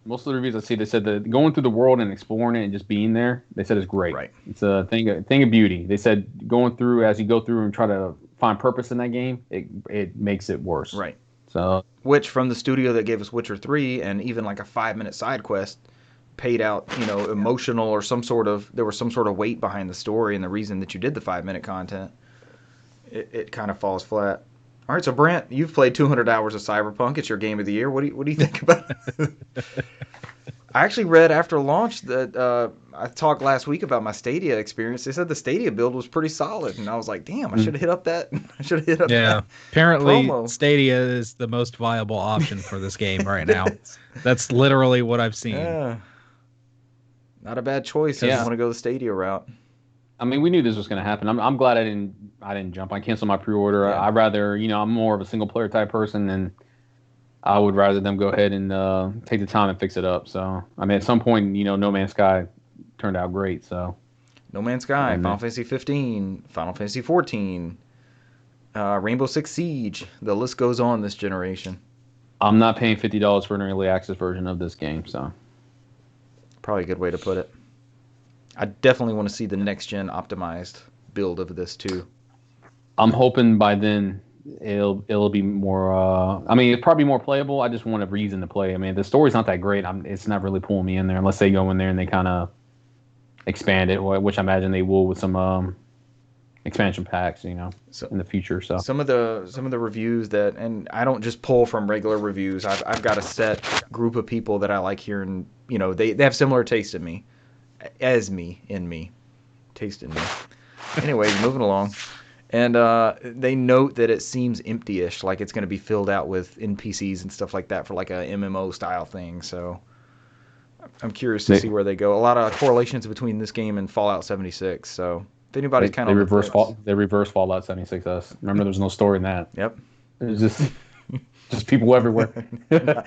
Most of the reviews I see, they said that going through the world and exploring it and just being there, they said it's great. Right. It's a thing of beauty. They said as you go through and try to find purpose in that game, it makes it worse. Right. So, which from the studio that gave us Witcher 3 and even like a 5-minute side quest paid out, emotional or there was some sort of weight behind the story and the reason that you did the 5-minute content, it kind of falls flat. All right, so Brant, you've played 200 hours of Cyberpunk. It's your game of the year. What do you think about it? I actually read after launch that I talked last week about my Stadia experience. They said the Stadia build was pretty solid, and I was like, "Damn, I should have hit up that." Yeah, apparently promo. Stadia is the most viable option for this game right now. That's literally what I've seen. Yeah, not a bad choice if you want to go the Stadia route. I mean, we knew this was going to happen. I'm glad I didn't jump. I canceled my pre-order. Yeah. I'd rather, I'm more of a single player type person, and I would rather them go ahead and take the time and fix it up. So, I mean, at some point, No Man's Sky turned out great. So, No Man's Sky, Final Fantasy 15, Final Fantasy 14, Rainbow Six Siege. The list goes on this generation. I'm not paying $50 for an early access version of this game. So, probably a good way to put it. I definitely want to see the next gen optimized build of this too. I'm hoping by then it'll be more. It's probably more playable. I just want a reason to play. I mean, the story's not that great. It's not really pulling me in there unless they go in there and they kind of expand it, which I imagine they will with some expansion packs, in the future. So some of the reviews and I don't just pull from regular reviews. I've got a set group of people that I like hearing. They have similar taste in me. Taste in me. Anyways, moving along. And they note that it seems empty-ish, like it's going to be filled out with NPCs and stuff like that for like a MMO style thing. So I'm curious to see where they go. A lot of correlations between this game and Fallout 76. So If anybody's kind of they reverse Fallout 76S. Remember, there's no story in that. Yep. It's just people everywhere. They're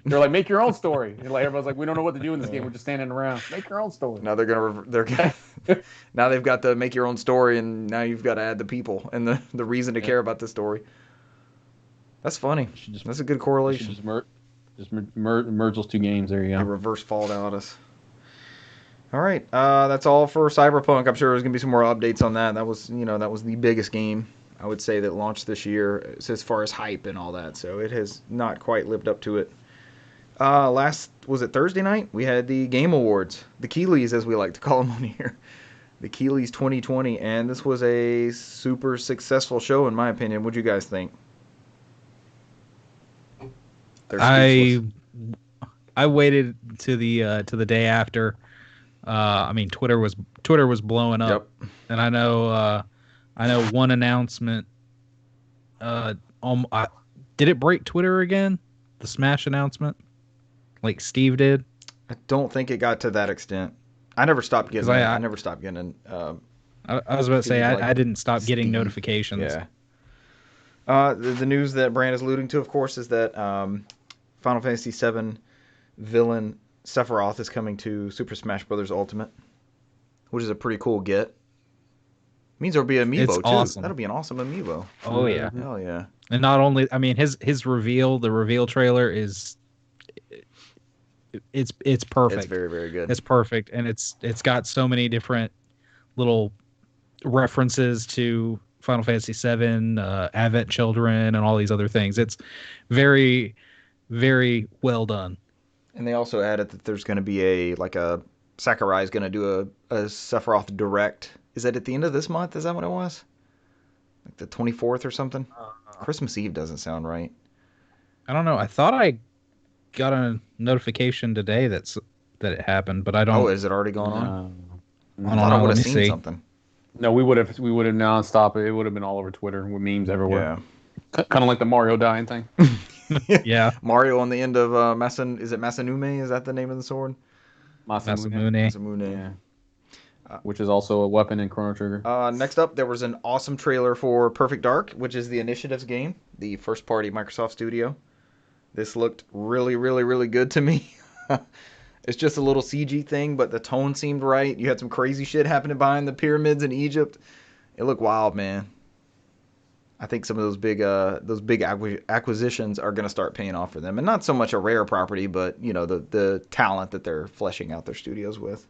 like, make your own story. And like everybody's like, we don't know what to do in this game. We're just standing around. Make your own story. Now now they've got the make your own story, and now you've got to add the people and the reason to care about the story. That's funny. That's a good correlation. Just merge those two games. There you go. The reverse Fallout. All right, that's all for Cyberpunk. I'm sure there's gonna be some more updates on that. That was the biggest game I would say that launched this year as far as hype and all that. So it has not quite lived up to it. Was it Thursday night? We had the Game Awards, the Keeleys as we like to call them on here, the Keeleys 2020, and this was a super successful show in my opinion. What'd you guys think? I waited to the day after. I mean, Twitter was blowing up, and I know one announcement. Did it break Twitter again? The Smash announcement, like Steve did. I don't think it got to that extent. I never stopped getting. I never stopped getting. I was about to say I didn't stop getting notifications. Yeah. The news that Brand is alluding to, of course, is that Final Fantasy VII villain Sephiroth is coming to Super Smash Bros. Ultimate, which is a pretty cool get. Means there'll be an amiibo too. Awesome. That'll be an awesome amiibo. Oh yeah. Hell yeah. And not only, I mean, the reveal trailer is it's perfect. It's very, very good. It's perfect, and it's got so many different little references to Final Fantasy VII, Advent Children, and all these other things. It's very, very well done. And they also added that there's going to be a Sakurai is going to do a Sephiroth Direct. Is that at the end of this month? Is that what it was? Like the 24th or something? Christmas Eve doesn't sound right. I don't know. I thought I got a notification today that it happened, but I don't. Oh, is it already going on? I thought I would have seen something. No, we would have nonstop. It would have been all over Twitter with memes everywhere. Yeah. Kind of like the Mario dying thing. Yeah. Mario on the end of is it Masamume? Is that the name of the sword? Masamune. Yeah. Which is also a weapon in Chrono Trigger. Next up, there was an awesome trailer for Perfect Dark, which is the Initiatives game, the first-party Microsoft studio. This looked really, really, really good to me. It's just a little CG thing, but the tone seemed right. You had some crazy shit happening behind the pyramids in Egypt. It looked wild, man. I think some of those big acquisitions are going to start paying off for them, and not so much a rare property, but the talent that they're fleshing out their studios with.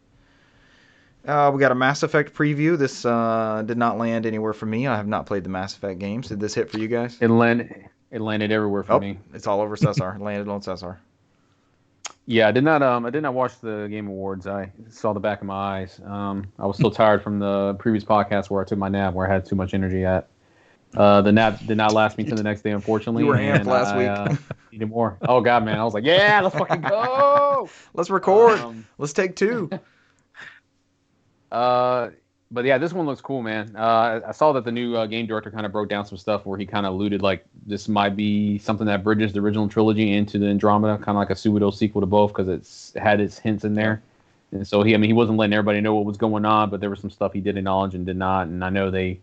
We got a Mass Effect preview. This did not land anywhere for me. I have not played the Mass Effect games. Did this hit for you guys? It landed everywhere for me. It's all over Cesar. It landed on Cesar. Yeah, I did not watch the Game Awards. I saw the back of my eyes. I was still tired from the previous podcast where I took my nap, where I had too much energy at. The nap did not last me to the next day, unfortunately. You were amped last week. Needed more. Oh god, man! I was like, yeah, let's fucking go. Let's record. Let's take two. But yeah, this one looks cool, man. I saw that the new game director kind of broke down some stuff where he kind of alluded like this might be something that bridges the original trilogy into the Andromeda, kind of like a pseudo sequel to both because it had its hints in there. And so he wasn't letting everybody know what was going on, but there was some stuff he did acknowledge and did not. And I know they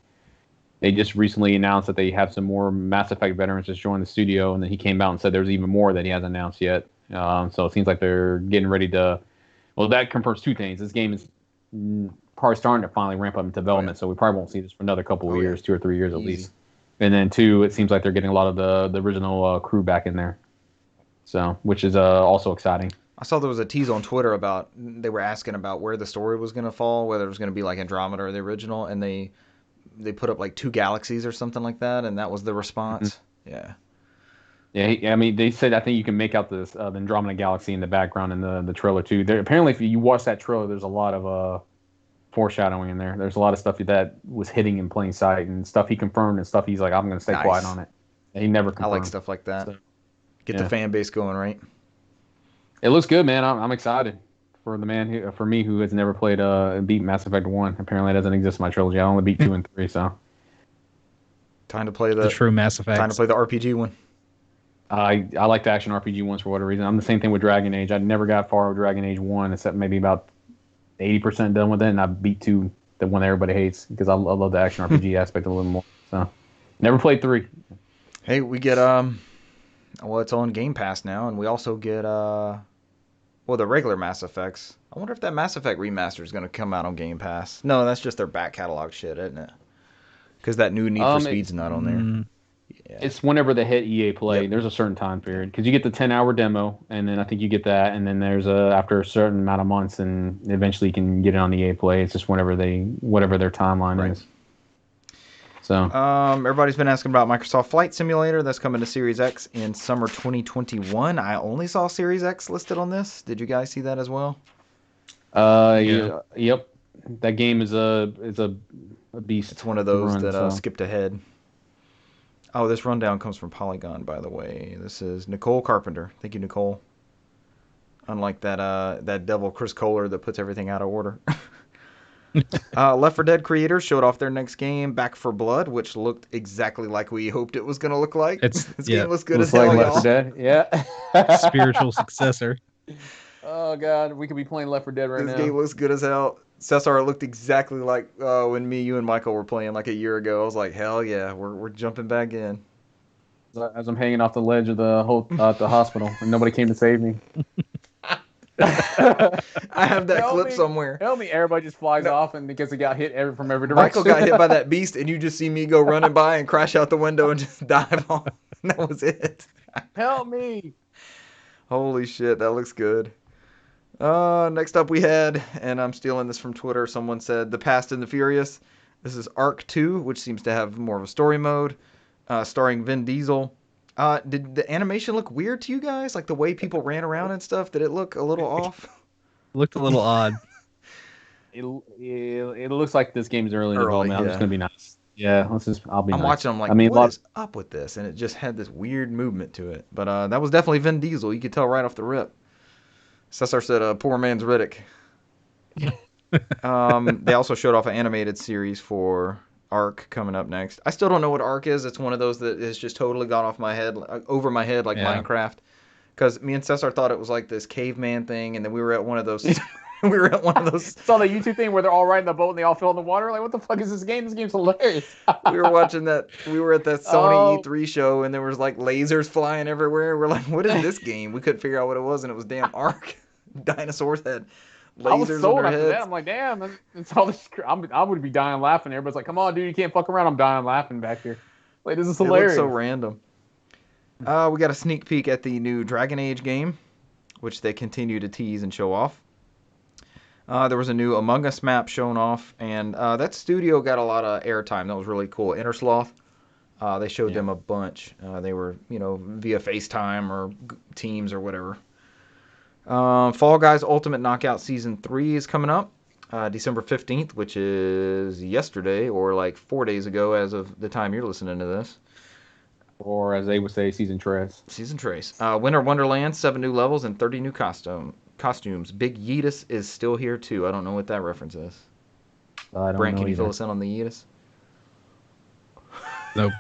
just recently announced that they have some more Mass Effect veterans just join the studio, and then he came out and said there's even more that he hasn't announced yet. So it seems like they're getting ready to. Well, that confirms two things. This game is probably starting to finally ramp up in development, so we probably won't see this for another couple of years, 2 or 3 years at least. And then 2, it seems like they're getting a lot of the original crew back in there, so which is also exciting. I saw there was a tease on Twitter about they were asking about where the story was going to fall, whether it was going to be like Andromeda or the original, and they put up like 2 galaxies or something like that, and that was the response. Mm-hmm. Yeah, I mean, they said I think you can make out this the Andromeda galaxy in the background in the trailer too. Apparently, if you watch that trailer, there's a lot of foreshadowing in there. There's a lot of stuff that was hitting in plain sight and stuff he confirmed and stuff he's like, I'm going to stay quiet on it. And he never confirmed. I like stuff like that. So, Get the fan base going, right? It looks good, man. I'm excited for the man for me who has never played beat Mass Effect 1. Apparently, it doesn't exist in my trilogy. I only beat 2 and 3, so. Time to play the true Mass Effect. Time to play the RPG one. I like the action RPG ones for whatever reason. I'm the same thing with Dragon Age. I never got far with Dragon Age 1, except maybe about 80% done with it, and I beat 2 the one that everybody hates because I love the action RPG aspect a little more. So never played 3. Hey, we get well, it's on Game Pass now, and we also get well, the regular Mass Effects. I wonder if that Mass Effect remaster is going to come out on Game Pass. No, that's just their back catalog shit, isn't it? Because that new Need for Speed's not on there. Yeah. It's whenever they hit EA Play. Yep. There's a certain time period because you get the 10-hour demo, and then I think you get that, and then there's after a certain amount of months, and eventually you can get it on EA Play. It's just whatever their timeline is. So everybody's been asking about Microsoft Flight Simulator. That's coming to Series X in summer 2021. I only saw Series X listed on this. Did you guys see that as well? Yeah. Yep. That game is a beast. It's one of those that skipped ahead. Oh, this rundown comes from Polygon, by the way. This is Nicole Carpenter. Thank you, Nicole. Unlike that devil Chris Kohler that puts everything out of order. Left 4 Dead creators showed off their next game, Back 4 Blood, which looked exactly like we hoped it was going to look like. This game looks good as hell, like y'all. Left 4 Dead. Yeah. Spiritual successor. Oh god, we could be playing Left 4 Dead right now. This game looks good as hell. Cesar looked exactly like when me, you, and Michael were playing like a year ago. I was like, hell yeah, we're jumping back in. As I'm hanging off the ledge of the hospital, and nobody came to save me. I have that clip somewhere. Help me! Everybody just flies off, and because it got hit from every direction. Michael got hit by that beast, and you just see me go running by and crash out the window and just dive off. That was it. Help me! Holy shit, that looks good. Next up we had, and I'm stealing this from Twitter, someone said The Fast and the Furious. This is Arc 2, which seems to have more of a story mode, starring Vin Diesel. Did the animation look weird to you guys? Like the way people ran around and stuff? Did it look a little off? Looked a little odd. It looks like this game's early in development. Yeah. It's gonna be nice. Yeah, I'm nice. Watching them like, what is up with this? And it just had this weird movement to it. But that was definitely Vin Diesel. You could tell right off the rip. Cesar said, poor man's Riddick. They also showed off an animated series for Ark coming up next. I still don't know what Ark is. It's one of those that has just totally gone off my head, over my head like Minecraft. Because me and Cesar thought it was like this caveman thing, and then we were at one of those... Saw the YouTube thing where they're all riding the boat and they all fell in the water. Like, what the fuck is this game? This game's hilarious. We were watching that. We were at that Sony E3 show, and there was like lasers flying everywhere. We're like, what is this game? We couldn't figure out what it was, and it was damn Ark. Dinosaurs had lasers I was sold on their after heads. that. I'm like, damn, it's all this. I would be dying laughing. Everybody's like, come on, dude, you can't fuck around. I'm dying laughing back here. Like, this is hilarious. It looks so random. We got a sneak peek at the new Dragon Age game, which they continue to tease and show off. There was a new Among Us map shown off, and that studio got a lot of airtime. That was really cool. Innersloth, they showed them a bunch. They were, via FaceTime or Teams or whatever. Fall Guys Ultimate Knockout Season 3 is coming up December 15th, which is yesterday, or like 4 days ago as of the time you're listening to this. Or as they would say, Season Trace. Season Trace. Winter Wonderland, 7 new levels and 30 new costumes. Big Yeetus is still here too. I don't know what that reference is. Brant, can you fill us in on the Yeetus? Nope.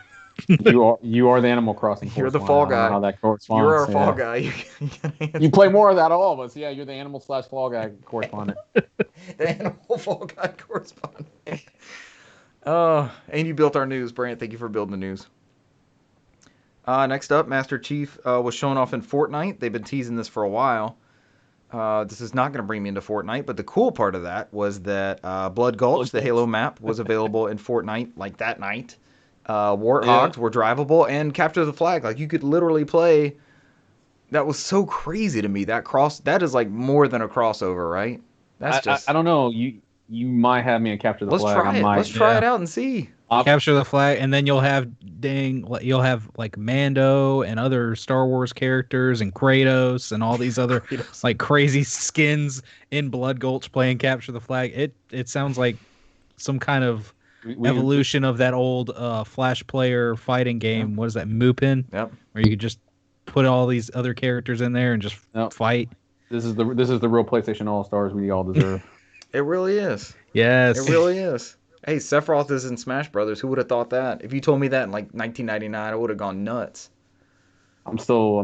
You are the Animal Crossing. You're the fall guy. How that corresponds. You're our fall guy. You play more of that, all of us. Yeah, you're the animal/fall guy correspondent. The animal fall guy correspondent. And you built our news, Brant. Thank you for building the news. Next up, Master Chief was shown off in Fortnite. They've been teasing this for a while. This is not going to bring me into Fortnite, but the cool part of that was that Blood Gulch, the Halo map, was available in Fortnite like that night. Warthogs were drivable, and Capture the Flag. Like, you could literally play. That was so crazy to me. That is like more than a crossover, right? I don't know. You might have me in Capture the Flag. Let's try it out and see. Capture the Flag, and then you'll have like Mando and other Star Wars characters and Kratos and all these other like crazy skins in Blood Gulch playing Capture the Flag. It sounds like some kind of evolution of that old Flash player fighting game. What is that, Mupin? Yep. Where you could just put all these other characters in there and just fight. This is the real PlayStation All Stars we all deserve. It really is. Yes. It really is. Hey, Sephiroth is in Smash Brothers. Who would have thought that? If you told me that in like 1999, I would have gone nuts. I'm still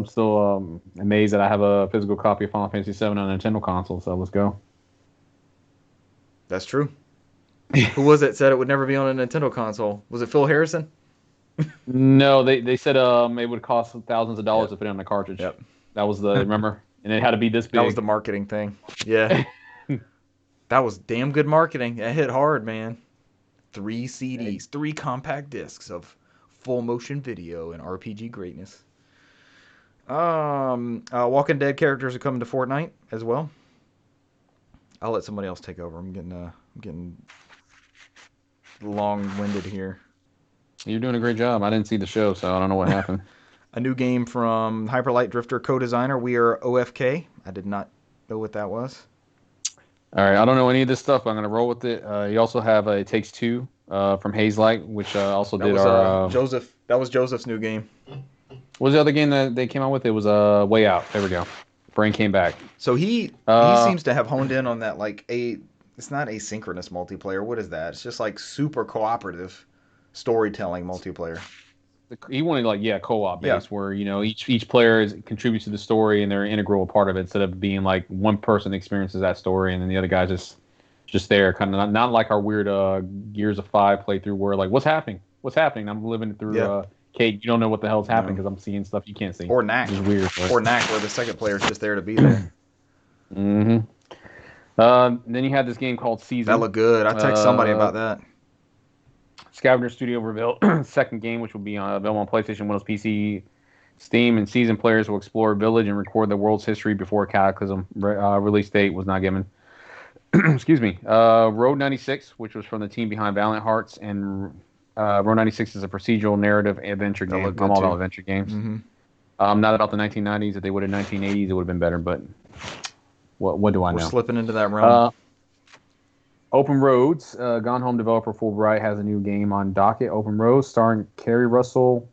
amazed that I have a physical copy of Final Fantasy VII on a Nintendo console. So let's go. That's true. Who was it said it would never be on a Nintendo console? Was it Phil Harrison? No, they said it would cost thousands of dollars to put it on the cartridge. Yep. That was remember, and it had to be this big. That was the marketing thing. Yeah. That was damn good marketing. It hit hard, man. 3 CDs, 3 compact discs of full motion video and RPG greatness. Walking Dead characters are coming to Fortnite as well. I'll let somebody else take over. I'm getting long-winded here. You're doing a great job. I didn't see the show, so I don't know what happened. A new game from Hyperlight Drifter co-designer. We are OFK. I did not know what that was. All right, I don't know any of this stuff, but I'm going to roll with it. You also have It Takes Two from Hazelight, which also did our... Joseph. That was Joseph's new game. What was the other game that they came out with? It was Way Out. There we go. Brain came back. So he seems to have honed in on that, like, it's not asynchronous multiplayer. What is that? It's just like super cooperative storytelling multiplayer. He wanted co-op based where each player contributes to the story and they're an integral part of it instead of being like one person experiences that story and then the other guy's just there, kind of not like our weird Gears of 5 playthrough where like what's happening I'm living it through Kate, you don't know what the hell's happening because I'm seeing stuff you can't see. Or Knack. Which is weird. Or Knack, where the second player is just there to be there. Then you had this game called Season. That looked good. I texted somebody about that. Scavenger Studio revealed second game, which will be available on PlayStation, Windows, PC, Steam, and Season players will explore a village and record the world's history before a cataclysm. Release date was not given. Excuse me. Road 96, which was from the team behind Valiant Hearts, and Road 96 is a procedural narrative adventure game. I'm all about adventure games. Mm-hmm. Not about the 1990s. If they would have 1980s, it would have been better. But what do I know? We're slipping into that realm. Open Roads, Gone Home developer Fulbright has a new game on docket. Open Roads, starring Kerry Russell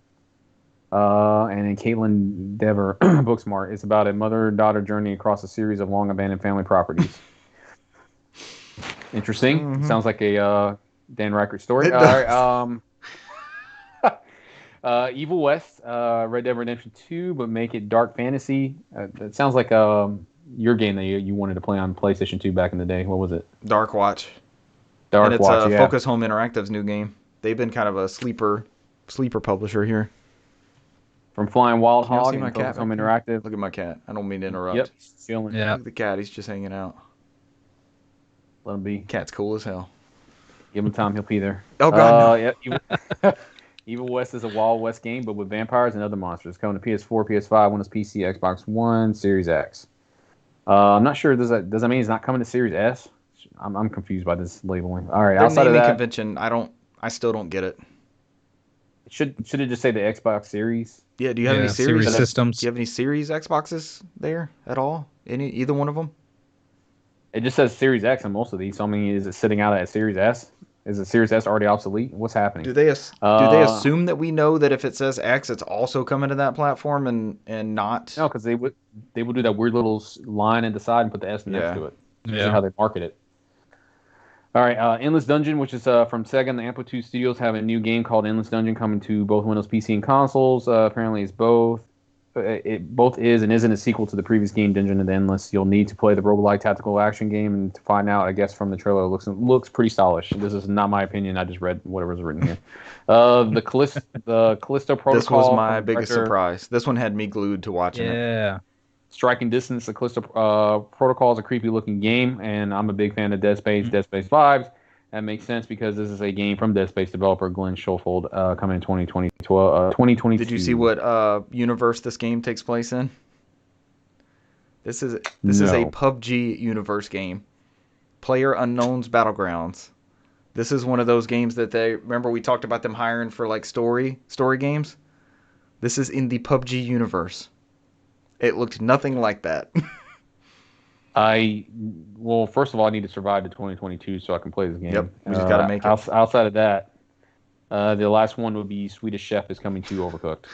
and Caitlin Dever. Booksmart. It's about a mother-daughter journey across a series of long-abandoned family properties. Interesting. Mm-hmm. Sounds like a Dan Reichert story. All right. Evil West, Red Dead Redemption 2, but make it dark fantasy. It sounds like your game that you wanted to play on PlayStation 2 back in the day. What was it? Dark Watch. And it's Focus Home Interactive's new game. They've been kind of a sleeper publisher here. From Flying Wild Can y'all Hog see my and cat Focus Home Interactive. Look at my cat. I don't mean to interrupt. Yep. Chilling. Yeah. Look at the cat. He's just hanging out. Let him be. Cat's cool as hell. Give him time. He'll pee there. Oh, God. Yeah. Evil West is a Wild West game, but with vampires and other monsters. Coming to PS4, PS5, Windows PC, Xbox One, Series X. I'm not sure. Does that mean it's not coming to Series S? I'm confused by this labeling. All right, outside of that convention, I still don't get it. Should it just say the Xbox Series? Yeah. Do you have any Series systems? Do you have any Series Xboxes there at all? Either one of them? It just says Series X on most of these. So I mean, is it sitting out at Series S? Is the Series S already obsolete? What's happening? Do they assume that we know that if it says X, it's also coming to that platform and not? No, because they would do that weird little line at the side and put the S next to it. Yeah. That's how they market it. All right, Endless Dungeon, which is from Sega and the Amplitude Studios, have a new game called Endless Dungeon coming to both Windows PC and consoles. Apparently, it's both. It both is and isn't a sequel to the previous game, Dungeon of the Endless. You'll need to play the roguelike tactical action game, and to find out, I guess, from the trailer, it looks pretty stylish. This is not my opinion. I just read whatever's written here. The Callisto Protocol. This was my biggest surprise. This one had me glued to watching it. Yeah. Striking Distance, the Callisto Protocol is a creepy-looking game, and I'm a big fan of Dead Space vibes. That makes sense because this is a game from Dead Space developer Glenn Schofield coming in 2022. Did you see what universe this game takes place in? This is a PUBG universe game. Player Unknown's Battlegrounds. This is one of those games that remember we talked about them hiring for like story games? This is in the PUBG universe. It looked nothing like that. First of all, I need to survive to 2022 so I can play this game. Yep, we just got to make it. Outside of that, the last one would be Swedish Chef is coming to Overcooked.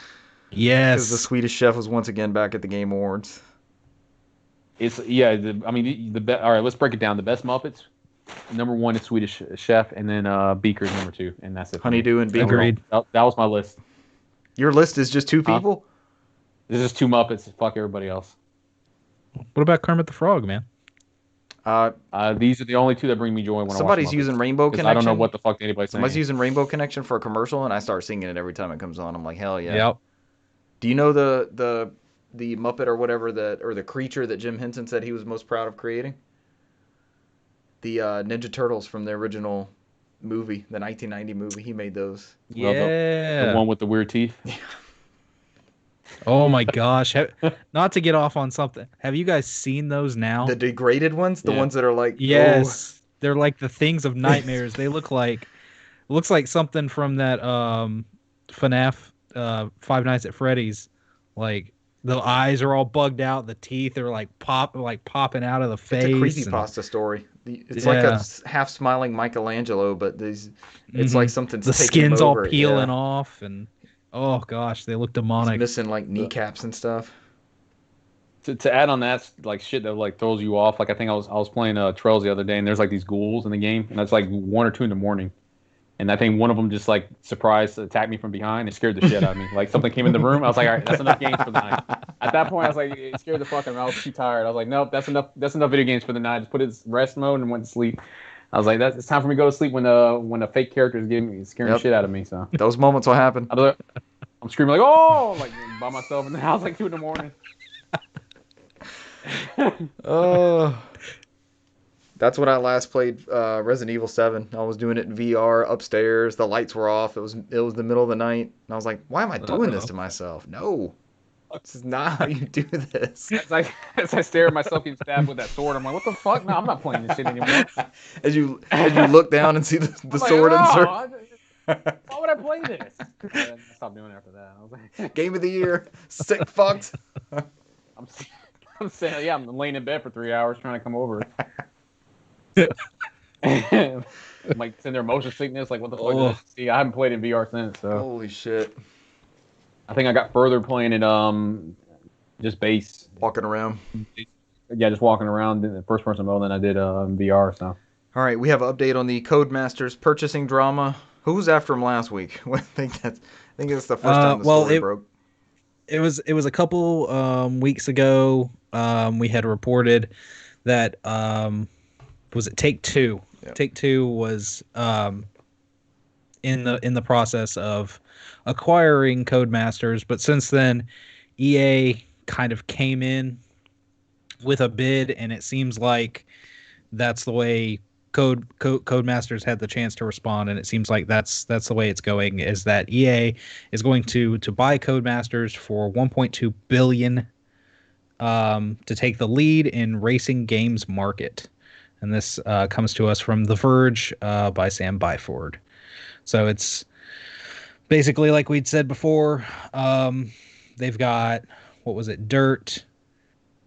Yes. Because the Swedish Chef was once again back at the Game Awards. All right, let's break it down. The best Muppets, number 1 is Swedish Chef, and then Beaker's number 2, and that's it. Honeydew and Beaker. Agreed. That was my list. Your list is just 2 people? This is 2 Muppets. Fuck everybody else. What about Kermit the Frog, man? These are the only two that bring me joy when I watch Somebody's Muppets. using Rainbow 'Cause Connection. I don't know what the fuck anybody's saying. Somebody's using Rainbow Connection for a commercial, and I start singing it every time it comes on. I'm like, hell yeah. Yep. Do you know the Muppet or whatever or the creature that Jim Henson said he was most proud of creating? The Ninja Turtles from the original movie, the 1990 movie. He made those. Well, Yeah. the one with the weird teeth. Oh my gosh. Not to get off on something. Have you guys seen those now? The degraded ones, the ones that are like, yes, they're like the things of nightmares. They looks like something from that FNAF Five Nights at Freddy's. Like the eyes are all bugged out, the teeth are like popping out of the face. It's a creepypasta story. It's like a half smiling Michelangelo, but it's like something's the taking skin's him all over. peeling off, and oh gosh, they look demonic. He's missing like kneecaps and stuff. To add on that, like shit that like throws you off. Like I think I was playing Trails the other day, and there's like these ghouls in the game, and that's like 1 or 2 in the morning, and I think one of them just like surprised attacked me from behind and scared the shit out of me. Like something came in the room, I was like, all right, that's enough games for the night. At that point, I was like, it scared the fuck out of me. I was too tired. I was like, nope, that's enough. That's enough video games for the night. Just put it in rest mode and went to sleep. I was like, it's time for me to go to sleep when a fake character is scaring the shit out of me. So those moments will happen. I'm screaming like, oh, like by myself in the house like 2 in the morning. That's when I last played Resident Evil 7. I was doing it in VR upstairs. The lights were off. It was the middle of the night. And I was like, why am I doing this to myself? No. This is not how you do this. As I stare at myself getting stabbed with that sword, I'm like, what the fuck? No, I'm not playing this shit anymore. As you look down and see the sword insert. Why would I play this? I stopped doing it after that. I was like, Game of the year. Sick fucks. I'm saying, yeah, I'm laying in bed for 3 hours trying to come over. Like sitting there motion sickness, like what the fuck is this? See, I haven't played in VR since, so holy shit. I think I got further playing it just base. Walking around. Yeah, just walking around in the first person mode than I did VR, so. Alright, we have an update on the Codemasters purchasing drama. Who was after him last week? I think that's the first time the story broke. It was a couple weeks ago. We had reported that was it Take-Two? Yep. Take-Two was in the process of acquiring Codemasters, but since then, EA kind of came in with a bid, and it seems like that's the way Codemasters had the chance to respond, and it seems like that's the way it's going. Is that EA is going to buy Codemasters for $1.2 billion to take the lead in racing games market. And this comes to us from The Verge by Sam Byford. So it's basically like we'd said before. They've got, what was it, Dirt,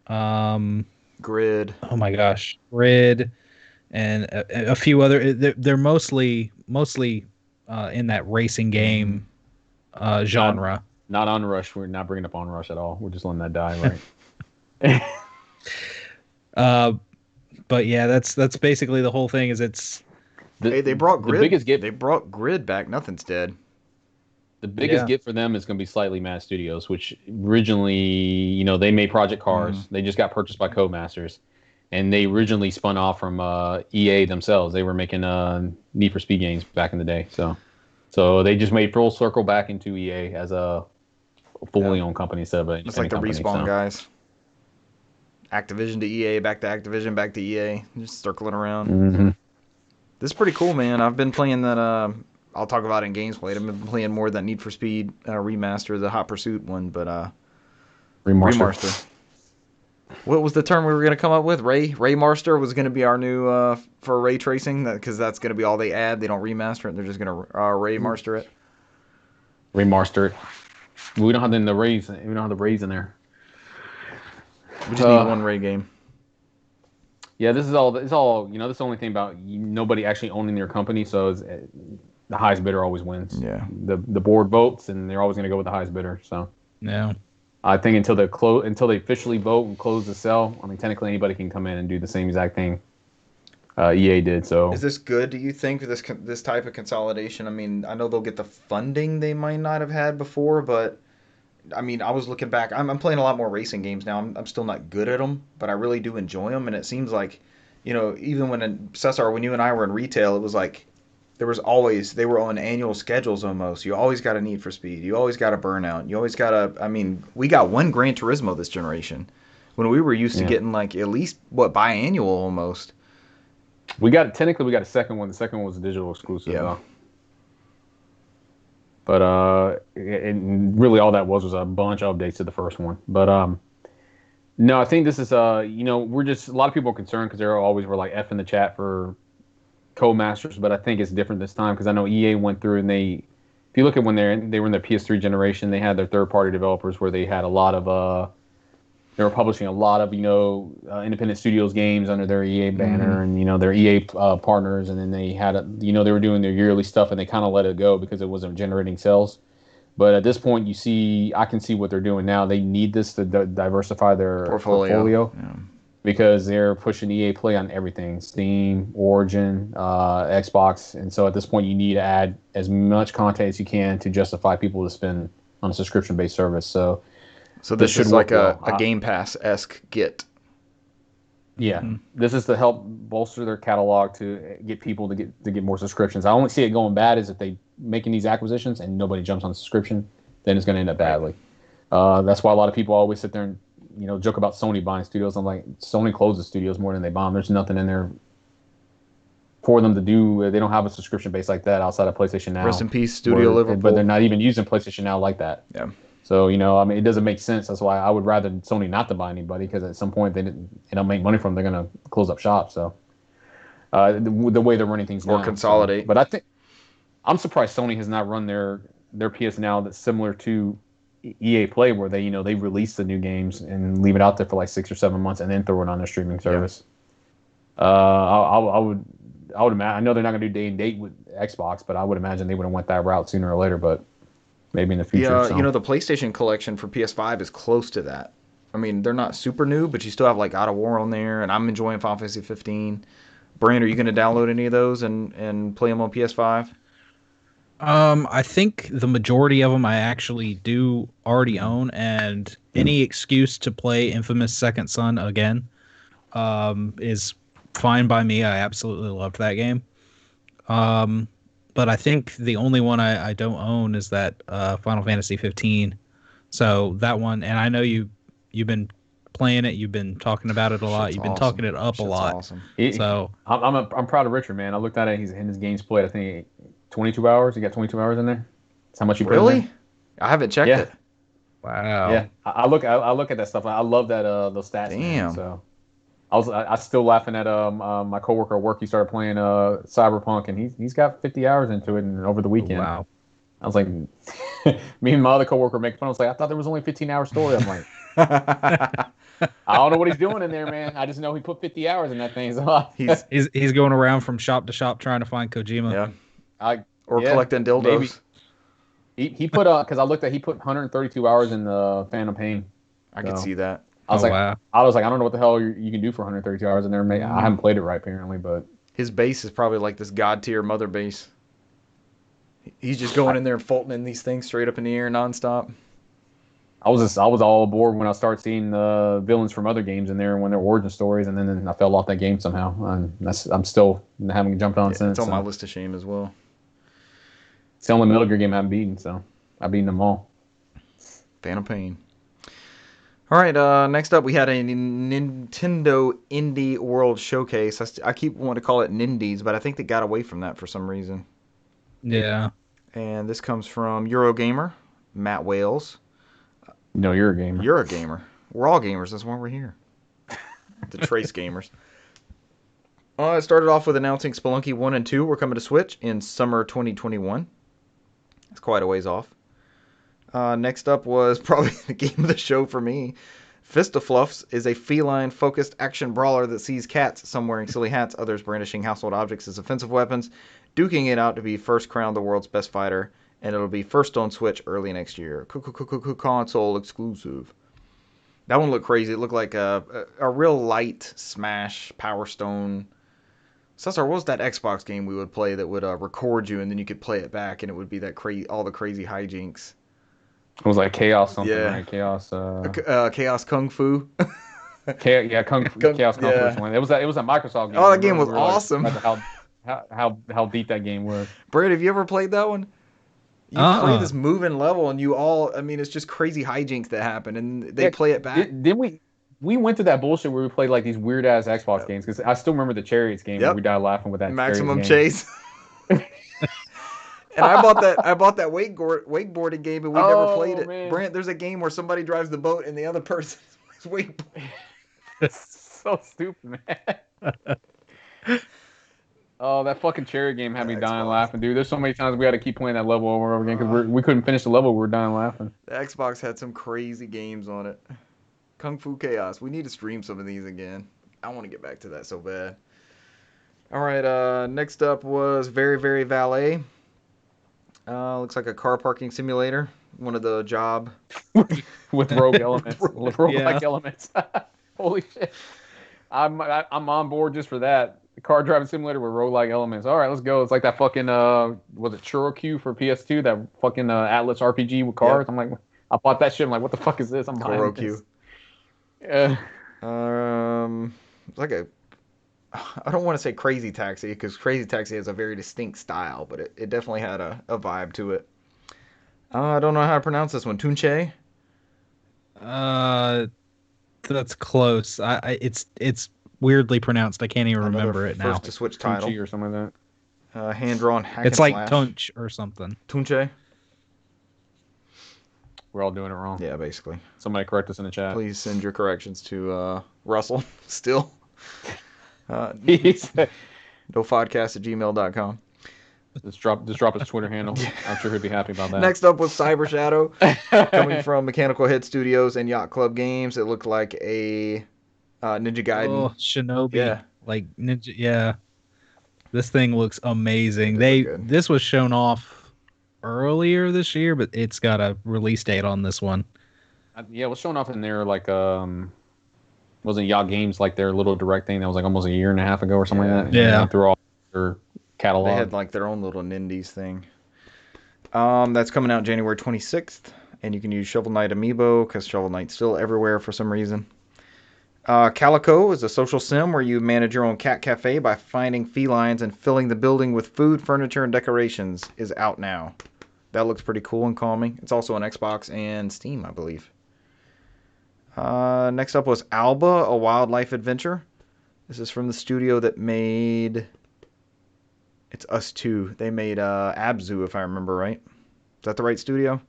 Grid. Oh my gosh, Grid, and a few other. They're mostly in that racing game genre. Not Onrush. We're not bringing up Onrush at all. We're just letting that die, right? But yeah, that's basically the whole thing. Is it's they brought Grid. The biggest get, they brought Grid back. Nothing's dead. The biggest get for them is going to be Slightly Mad Studios, which originally, they made Project Cars. They just got purchased by Codemasters, and they originally spun off from EA themselves. They were making Need for Speed games back in the day, so they just made full circle back into EA as a fully owned company instead of it's like the company, Respawn guys. Activision to EA, back to Activision, back to EA, just circling around. Mm-hmm. This is pretty cool, man. I've been playing that. I'll talk about it in games played. I've been playing more of that Need for Speed remaster, the Hot Pursuit one, but remaster. What was the term we were going to come up with? Raymaster was going to be our new for ray tracing, because that's going to be all they add. They don't remaster it; they're just going to Raymaster it. Remaster it. We don't have the rays. We don't have the rays in there. We just need one Ray game. Yeah, this is all. It's all. This is the only thing about nobody actually owning their company. So the highest bidder always wins. Yeah. The board votes, and they're always going to go with the highest bidder. So. Yeah. I think until they officially vote and close the sale, I mean, technically anybody can come in and do the same exact thing EA did. So. Is this good? Do you think this type of consolidation? I mean, I know they'll get the funding they might not have had before, but. I mean, I was looking back. I'm playing a lot more racing games now. I'm still not good at them, but I really do enjoy them. And it seems like, even when Cesar, when you and I were in retail, it was like they were on annual schedules almost. You always got a Need for Speed. You always got a Burnout. You always got we got one Gran Turismo this generation when we were used to getting like at least biannual almost. We got a second one. The second one was a digital exclusive. Yeah. But really all that was a bunch of updates to the first one. But no, I think this is we're just a lot of people are concerned because they always were like F in the chat for Codemasters, but I think it's different this time because I know EA went through and if you look at when they were in their PS3 generation, they had their third-party developers where they had a lot of they were publishing a lot of independent studios games under their EA banner and their EA partners, and then they had they were doing their yearly stuff and they kind of let it go because it wasn't generating sales. But at this point, I can see what they're doing now. They need this to diversify their portfolio. Yeah. Because they're pushing EA Play on everything, Steam, Origin, Xbox. And so at this point, you need to add as much content as you can to justify people to spend on a subscription-based service. So this should like a Game Pass-esque get. Yeah. Mm-hmm. This is to help bolster their catalog to get people to get more subscriptions. I only see it going bad is if they making these acquisitions and nobody jumps on the subscription, then it's going to end up badly. That's why a lot of people always sit there and joke about Sony buying studios. I'm like, Sony closes studios more than they buy them. There's nothing in there for them to do. They don't have a subscription base like that outside of PlayStation Now. Rest in peace, Studio Liverpool. But they're not even using PlayStation Now like that. Yeah. So, it doesn't make sense. That's why I would rather Sony not to buy anybody because at some point they don't make money from them. They're going to close up shop. So, the way they're running things now. Or consolidate. So, but I think I'm surprised Sony has not run their PS Now that's similar to EA Play, where they release the new games and leave it out there for like 6 or 7 months and then throw it on their streaming service. Yeah. I would imagine. I know they're not going to do day and date with Xbox, but I would imagine they would have went that route sooner or later. But maybe in the future. Yeah, so. The PlayStation collection for PS5 is close to that. I mean, they're not super new, but you still have like God of War on there, and I'm enjoying Final Fantasy 15. Brand, are you going to download any of those and play them on PS5? I think the majority of them I actually do already own, and any excuse to play Infamous Second Son again is fine by me. I absolutely loved that game. But I think the only one I don't own is that Final Fantasy 15. So that one, and I know you've been playing it. You've been talking about it a lot. You've been talking it up a lot. Awesome. So I'm proud of Richard, man. I looked at it. He's in his games played. I think 22 hours. You got 22 hours in there. That's how much you put in there? I haven't checked it. Wow. Yeah, I look at that stuff. I love that those stats. Damn. Man, so I was still laughing at my coworker at work. He started playing Cyberpunk, and he's got 50 hours into it, and over the weekend. Wow. I was like, me and my other coworker making fun. I was like, I thought there was only a 15-hour story. I'm like, I don't know what he's doing in there, man. I just know he put 50 hours in that thing. So he's going around from shop to shop trying to find Kojima. Yeah. Collecting dildos. Maybe. He put because I looked at he put 132 hours in the Phantom Pain. I could see that. I was wow. I don't know what the hell you can do for 132 hours in there. I haven't played it right apparently, but his base is probably like this god tier mother base. He's just going in there and faulting in these things straight up in the air nonstop. I was all aboard when I started seeing the villains from other games in there when their origin stories, and then I fell off that game somehow. And I'm still haven't jumped on since. It's on my list of shame as well. It's the only Metal Gear game I haven't beaten, so I've beaten them all. Phantom Pain. All right, next up we had a Nintendo Indie World Showcase. I keep wanting to call it Nindies, but I think they got away from that for some reason. Yeah. And this comes from Eurogamer, Matt Wales. No, you're a gamer. You're a gamer. We're all gamers. That's why we're here. The Trace gamers. It started off with announcing Spelunky 1 and 2 were coming to Switch in summer 2021. It's quite a ways off. Next up was probably the game of the show for me. Fistafluffs is a feline-focused action brawler that sees cats, some wearing silly hats, others brandishing household objects as offensive weapons, duking it out to be first crowned the world's best fighter, and it'll be first on Switch early next year. Console exclusive. That one looked crazy. It looked like a real light Smash Power Stone. Cesar, what was that Xbox game we would play that would record you and then you could play it back and it would be that all the crazy hijinks? It was like Chaos something, yeah. Right? Chaos. Chaos Kung Fu. Chaos Kung Fu one. It was a Microsoft game. Oh, that game was awesome. How deep that game was. Brad, have you ever played that one? You play this moving level, and it's just crazy hijinks that happen, and they play it back. Didn't we went to that bullshit where we played like these weird ass Xbox games, because I still remember the Chariots game where we died laughing with that Maximum Chase. And I bought that wakeboarding game, and we never played it. Man. Brant, there's a game where somebody drives the boat and the other person is wakeboarding. It's so stupid, man. Oh, that fucking Chariot game had me dying laughing, dude. There's so many times we had to keep playing that level over and over again because we couldn't finish the level. We were dying laughing. The Xbox had some crazy games on it. Kung Fu Chaos. We need to stream some of these again. I want to get back to that so bad. All right, next up was Very Very Valet. Looks like a car parking simulator. One of the job with rogue elements, rogue-like elements. Holy shit! I'm on board just for that. The car driving simulator with rogue-like elements. All right, let's go. It's like that fucking was it Churro for PS2? That fucking Atlas RPG with cars. Yep. I'm like, I bought that shit. I'm like, what the fuck is this? I'm buying this. Yeah. It's like I don't want to say Crazy Taxi, because Crazy Taxi has a very distinct style, but it definitely had a vibe to it. I don't know how to pronounce this one. Tunche? That's close. It's weirdly pronounced. I can't even remember it now. First to switch title or something like that. Hand-drawn hack It's and like slash. Tunch or something. Tunche? We're all doing it wrong. Yeah, basically. Somebody correct us in the chat. Please send your corrections to Russell. Still. NOFODcast@gmail.com. Just drop his Twitter handle. I'm sure he'd be happy about that. Next up was Cyber Shadow, coming from Mechanical Head Studios and Yacht Club Games. It looked like a Ninja Gaiden. Oh, Shinobi. Yeah. Like Ninja. Yeah. This thing looks amazing. This was shown off earlier this year, but it's got a release date on this one. Yeah, it was shown off in there like wasn't Yacht Games like their little direct thing that was like almost a year and a half ago or something like that? Yeah. Through all their catalog. They had like their own little Nindies thing. That's coming out January 26th, and you can use Shovel Knight Amiibo because Shovel Knight's still everywhere for some reason. Calico is a social sim where you manage your own cat cafe by finding felines and filling the building with food, furniture, and decorations. Is out now. That looks pretty cool and calming. It's also on Xbox and Steam, I believe. Next up was Alba, a wildlife adventure. This is from the studio that made... It's Us 2. They made Abzu, if I remember right. Is that the right studio?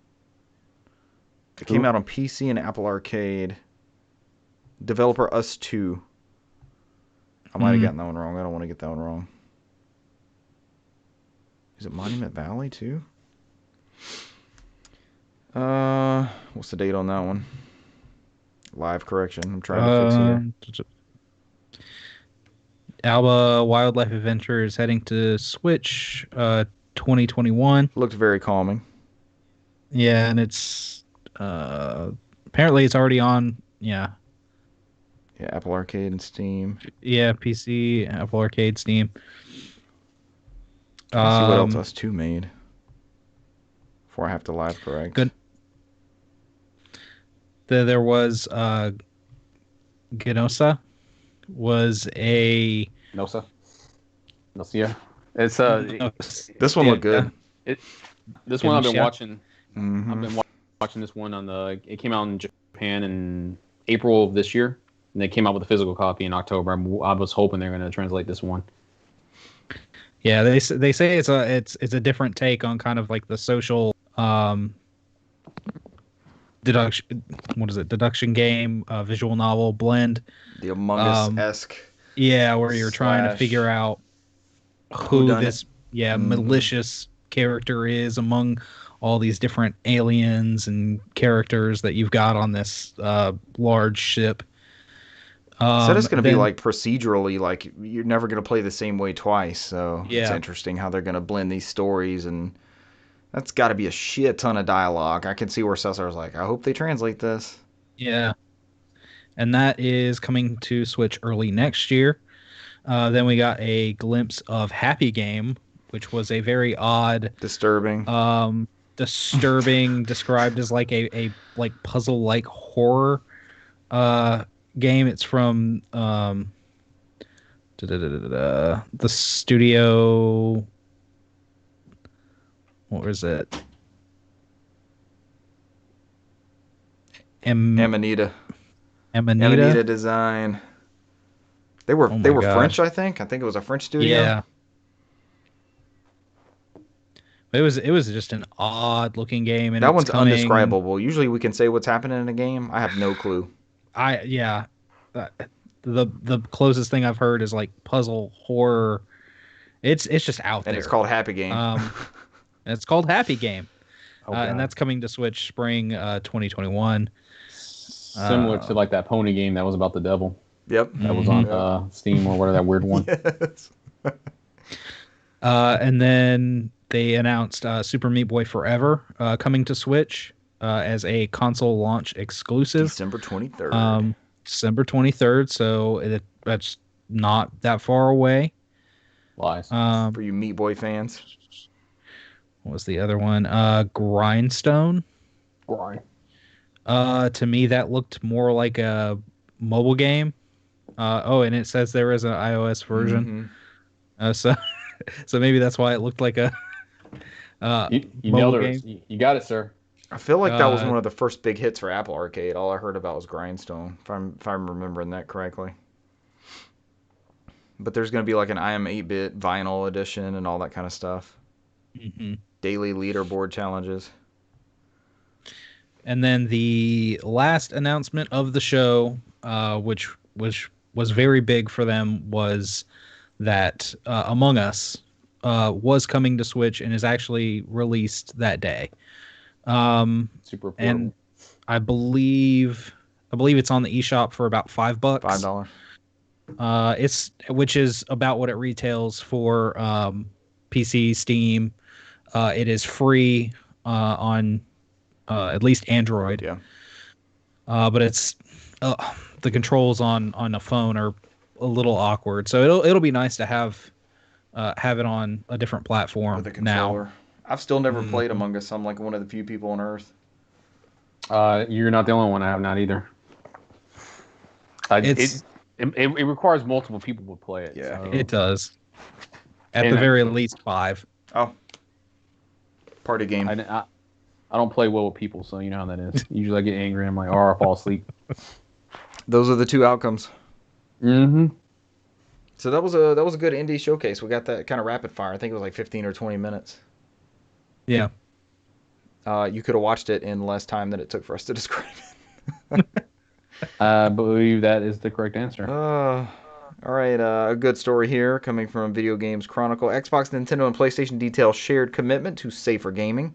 It came out on PC and Apple Arcade. Developer Us 2. I might have gotten that one wrong. I don't want to get that one wrong. Is it Monument Valley too? What's the date on that one? Live correction. I'm trying to fix it here. Alba Wildlife Adventure is heading to Switch 2021. Looked very calming. Yeah, and it's apparently it's already on Yeah, Apple Arcade and Steam. Yeah, PC, Apple Arcade, Steam. Let's see what else Us 2 made before I have to live correct. Good. There was Genosa was a Nocia. It's this one looked good. This one I've been watching. Mm-hmm. I've been watching this one it came out in Japan in April of this year, and they came out with a physical copy in October. I was hoping they're going to translate this one. Yeah, they say it's a different take on kind of like the social deduction game, visual novel blend. The Among Us-esque. Yeah, where you're trying to figure out who this malicious character is among all these different aliens and characters that you've got on this large ship. So it's going to be like procedurally, like you're never going to play the same way twice. So it's interesting how they're going to blend these stories, and that's got to be a shit ton of dialogue. I can see where Cesar's like, I hope they translate this. Yeah. And that is coming to Switch early next year. Then we got a glimpse of Happy Game, which was a very odd, disturbing, described as like a like puzzle like horror game. It's from the studio. What was it? Amanita. Amanita Design. They were Oh my French, gosh. I think. I think it was a French studio. Yeah. It was just an odd looking game, and That it's one's coming. undescribable. Usually we can say what's happening in a game. I have no clue. Yeah. Uh, the closest thing I've heard is like puzzle horror. It's just out And it's there. called Happy Game. Um, and it's called Happy Game, Oh and god. that's coming to Switch spring 2021. Similar to like that pony game that was about the devil. Yep. That was on Yep. Steam or whatever that weird one. Yes. And then they announced Super Meat Boy Forever coming to Switch as a console launch exclusive. December 23rd. December 23rd, so that's not that far away. Lies. For you Meat Boy fans. What was the other one? Grindstone. Why? To me, that looked more like a mobile game. And it says there is an iOS version. So so maybe that's why it looked like a You mobile nailed it. game. You got it, sir. I feel like that was Uh, one of the first big hits for Apple Arcade. All I heard about was Grindstone, if I'm remembering that correctly. But there's going to be like an I Am 8-bit vinyl edition and all that kind of stuff. mhm. Daily leaderboard challenges. And then the last announcement of the show, which was very big for them, was that Among Us was coming to Switch and is actually released that day. Super affordable. And I believe it's on the eShop for about $5. $5. Which is about what it retails for PC, Steam. It is free on at least Android. Yeah. But it's the controls on a phone are a little awkward, so it'll be nice to have it on a different platform With a now. controller. I've still never Mhm. played Among Us. I'm like one of the few people on Earth. You're not the only one. I have not either. It's It requires multiple people to play it. Yeah. so- it does at And the very least 5. Oh. Party game. I don't play well with people, so you know how that is. Usually I get angry and I'm like, or I fall asleep. Those are the two outcomes. Mm-hmm. So that was a good indie showcase. We got that kind of rapid fire. I think it was like 15 or 20 minutes. Yeah. You could have watched it in less time than it took for us to describe it. I believe that is the correct answer. All right, a good story here coming from Video Games Chronicle. Xbox, Nintendo, and PlayStation detail shared commitment to safer gaming.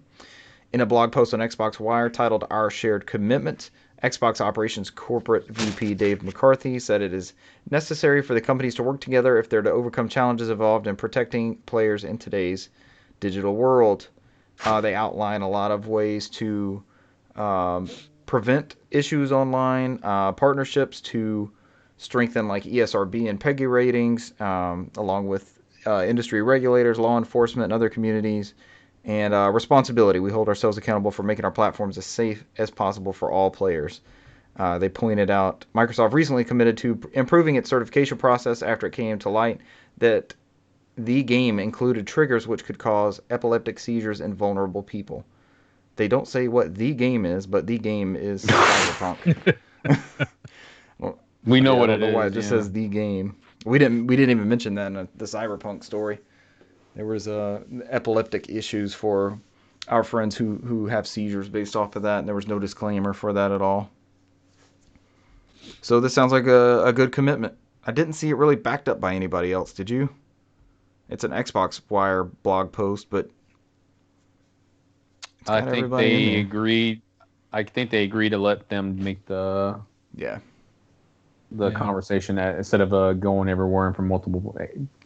In a blog post on Xbox Wire titled Our Shared Commitment, Xbox Operations Corporate VP Dave McCarthy said it is necessary for the companies to work together if they're to overcome challenges involved in protecting players in today's digital world. They outline a lot of ways to prevent issues online, partnerships to strengthen like ESRB and PEGI ratings, along with industry regulators, law enforcement, and other communities. And responsibility. We hold ourselves accountable for making our platforms as safe as possible for all players. They pointed out Microsoft recently committed to improving its certification process after it came to light that the game included triggers which could cause epileptic seizures in vulnerable people. They don't say what the game is, but the game is Cyberpunk. Well, We know what I it don't know why is, it just yeah. says the game. We didn't even mention that in the Cyberpunk story. There was epileptic issues for our friends who have seizures based off of that, and there was no disclaimer for that at all. So this sounds like a good commitment. I didn't see it really backed up by anybody else, did you? It's an Xbox Wire blog post, but it's I got think everybody in they there. agreed. I think they agreed to let them make the Yeah. conversation instead of going everywhere and from multiple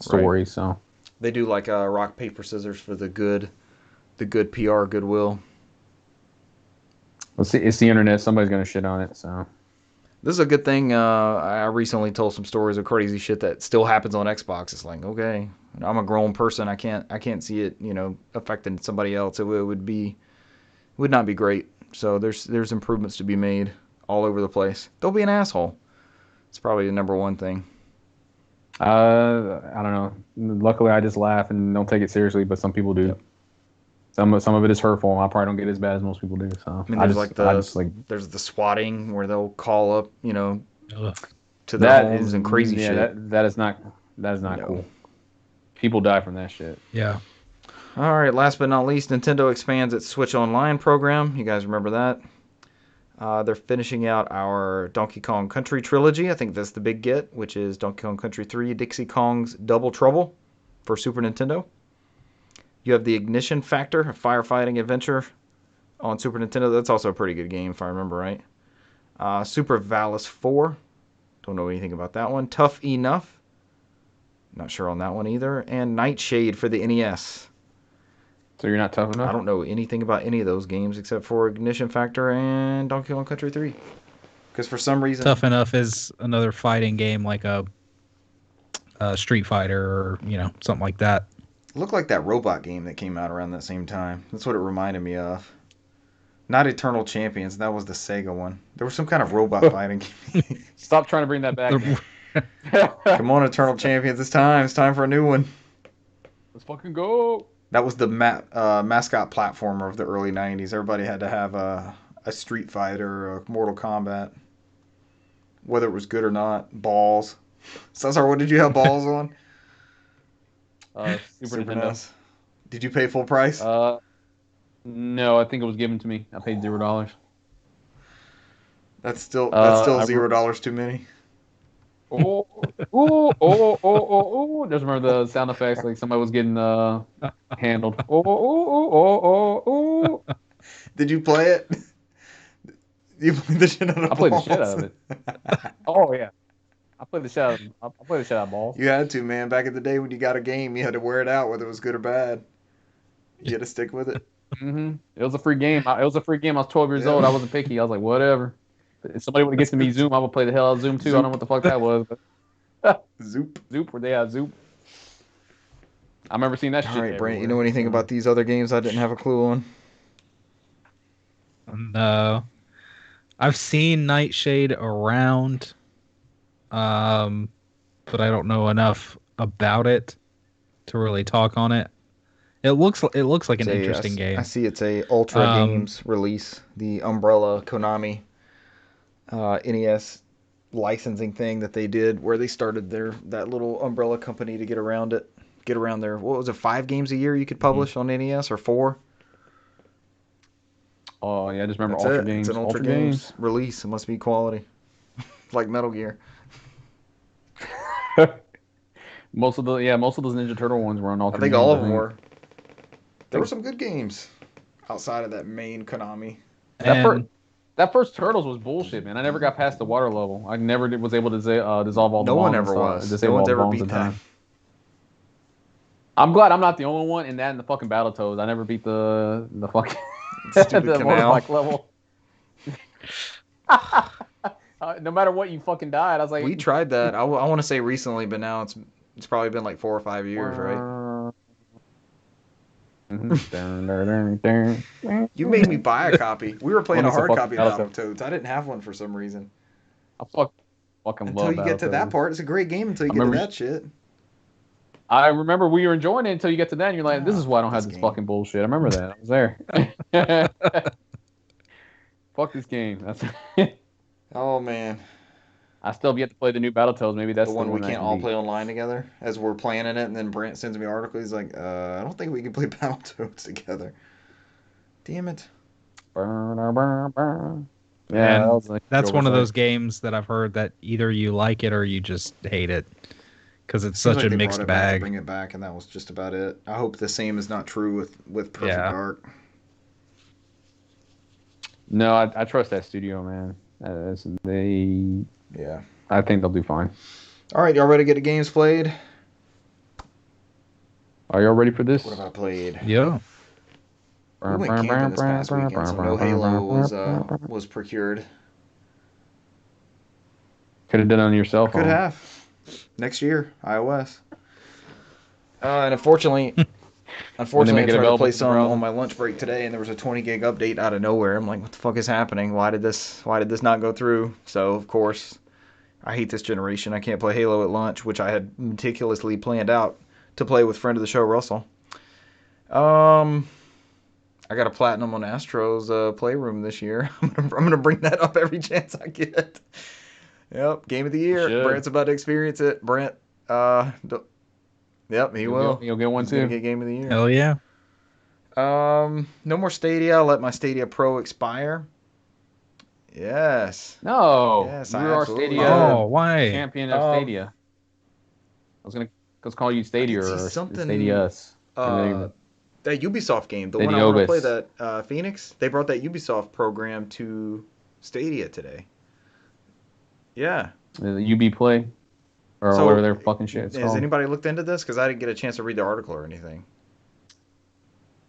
stories. So They do like rock, paper, scissors for the good PR, goodwill. let's see. It's the internet. Somebody's gonna shit on it. So This is a good thing. I recently told some stories of crazy shit that still happens on Xbox. It's like, okay, I'm a grown person. I can't see it, affecting somebody else. It would not be great. So there's improvements to be made all over the place. Don't be an asshole. It's probably the number one thing. I don't know. Luckily, I just laugh and don't take it seriously, but some people do. Yep. Some of it is hurtful. I probably don't get it as bad as most people do. So I mean, there's the swatting where they'll call up, to their homes and crazy shit. That is not cool. People die from that shit. Yeah. All right, last but not least, Nintendo expands its Switch Online program. You guys remember that? They're finishing out our Donkey Kong Country trilogy. I think that's the big get, which is Donkey Kong Country 3, Dixie Kong's Double Trouble for Super Nintendo. You have the Ignition Factor, a firefighting adventure on Super Nintendo. That's also a pretty good game, if I remember right. Super Valis 4. Don't know anything about that one. Tough Enough. Not sure on that one either. And Nightshade for the NES. So you're not tough enough? I don't know anything about any of those games except for Ignition Factor and Donkey Kong Country 3. Because for some reason... Tough Enough is another fighting game like a Street Fighter or, something like that. It looked like that robot game that came out around that same time. That's what it reminded me of. Not Eternal Champions. That was the Sega one. There was some kind of robot fighting game. Stop trying to bring that back. Come on, Eternal Champions. It's time. It's time for a new one. Let's fucking go. That was the mascot platformer of the early 90s. Everybody had to have a Street Fighter or a Mortal Kombat. Whether it was good or not. Balls. Cesar, what did you have balls on? Super Nintendo. NES. Did you pay full price? No, I think it was given to me. I paid $0. That's still $0 too many. Just remember the sound effects, like somebody was getting handled. Did you play it? You played the shit out of balls? I played the shit out of it. Oh yeah, I played the shit out of balls. You had to, man. Back in the day when you got a game, you had to wear it out, whether it was good or bad. You had to stick with it. Mm-hmm. It was a free game. I was 12 years old. I wasn't picky. I was like, whatever. If somebody would have given me Zoom, I would play the hell out of Zoom too. Zoop. I don't know what the fuck that was. But... Zoop. Where they at? Zoop. I remember seeing that shit. All right, Brent, you know anything about these other games I didn't have a clue on? No. I've seen Nightshade around, but I don't know enough about it to really talk on it. It looks like an interesting game. I see it's a Ultra Games release, the Umbrella Konami NES licensing thing that they did, where they started that little umbrella company to get around their, what was it, 5 games a year you could publish on NES, or 4? Oh yeah, I just remember That's Ultra it. Games. It's an Ultra Games release. It must be quality, like Metal Gear. Most of those Ninja Turtle ones were on Ultra Games. I think all of them were. There were some good games outside of that main Konami. That first Turtles was bullshit, man. I never got past the water level. I never was able to dissolve all the bombs. No one ever was. No one's ever beat that. I'm glad I'm not the only one in that and the fucking Battletoads. I never beat the fucking stupid canal level. No matter what, you fucking died. I was like, we tried that. I want to say recently, but now it's probably been like 4 or 5 years, right? You made me buy a copy. We were playing a hard copy of Battletoads. I didn't have one for some reason. I fucking love until you get to that part. It's a great game until you get to that shit. I remember we were enjoying it until you get to that, and you're like, "This is why I don't have this fucking bullshit." I remember that. I was there. Fuck this game. That's oh man. I still have yet to play the new Battletoads. Maybe that's the one we can't all play online together as we're playing in it, and then Brent sends me articles. He's like, I don't think we can play Battletoads together. Damn it. Yeah, that's one of those games that I've heard that either you like it or you just hate it, because it's such a mixed bag. Bring it back, and that was just about it. I hope the same is not true with Perfect Dark. No, I trust that studio, man. Yeah, I think they'll do fine. All right, y'all ready to get the games played? Are y'all ready for this? What have I played? Yeah. We went camping this past weekend, so no Halo was procured. Could have done it on your cell phone. Could have. Next year, iOS. And unfortunately, I tried to play some on my lunch break today, and there was a 20 gig update out of nowhere. I'm like, what the fuck is happening? Why did this not go through? So of course, I hate this generation. I can't play Halo at launch, which I had meticulously planned out to play with friend of the show, Russell. I got a platinum on Astro's Playroom this year. I'm gonna bring that up every chance I get. Yep, game of the year. Brent's about to experience it. Brent, yep, he will. You'll get one He's too. gonna get game of the year. Hell yeah. No more Stadia. I'll let my Stadia Pro expire. Yes. No. Yes, you I were our absolutely Stadia Oh, why? champion of Stadia. I was gonna call you Stadia or Stadia Us. That Ubisoft game, the Stadia one I want to play, Obis. that Phoenix, they brought that Ubisoft program to Stadia today. Yeah. The UB Play or So, whatever their fucking shit is Has called. anybody looked into this? Because I didn't get a chance to read the article or anything.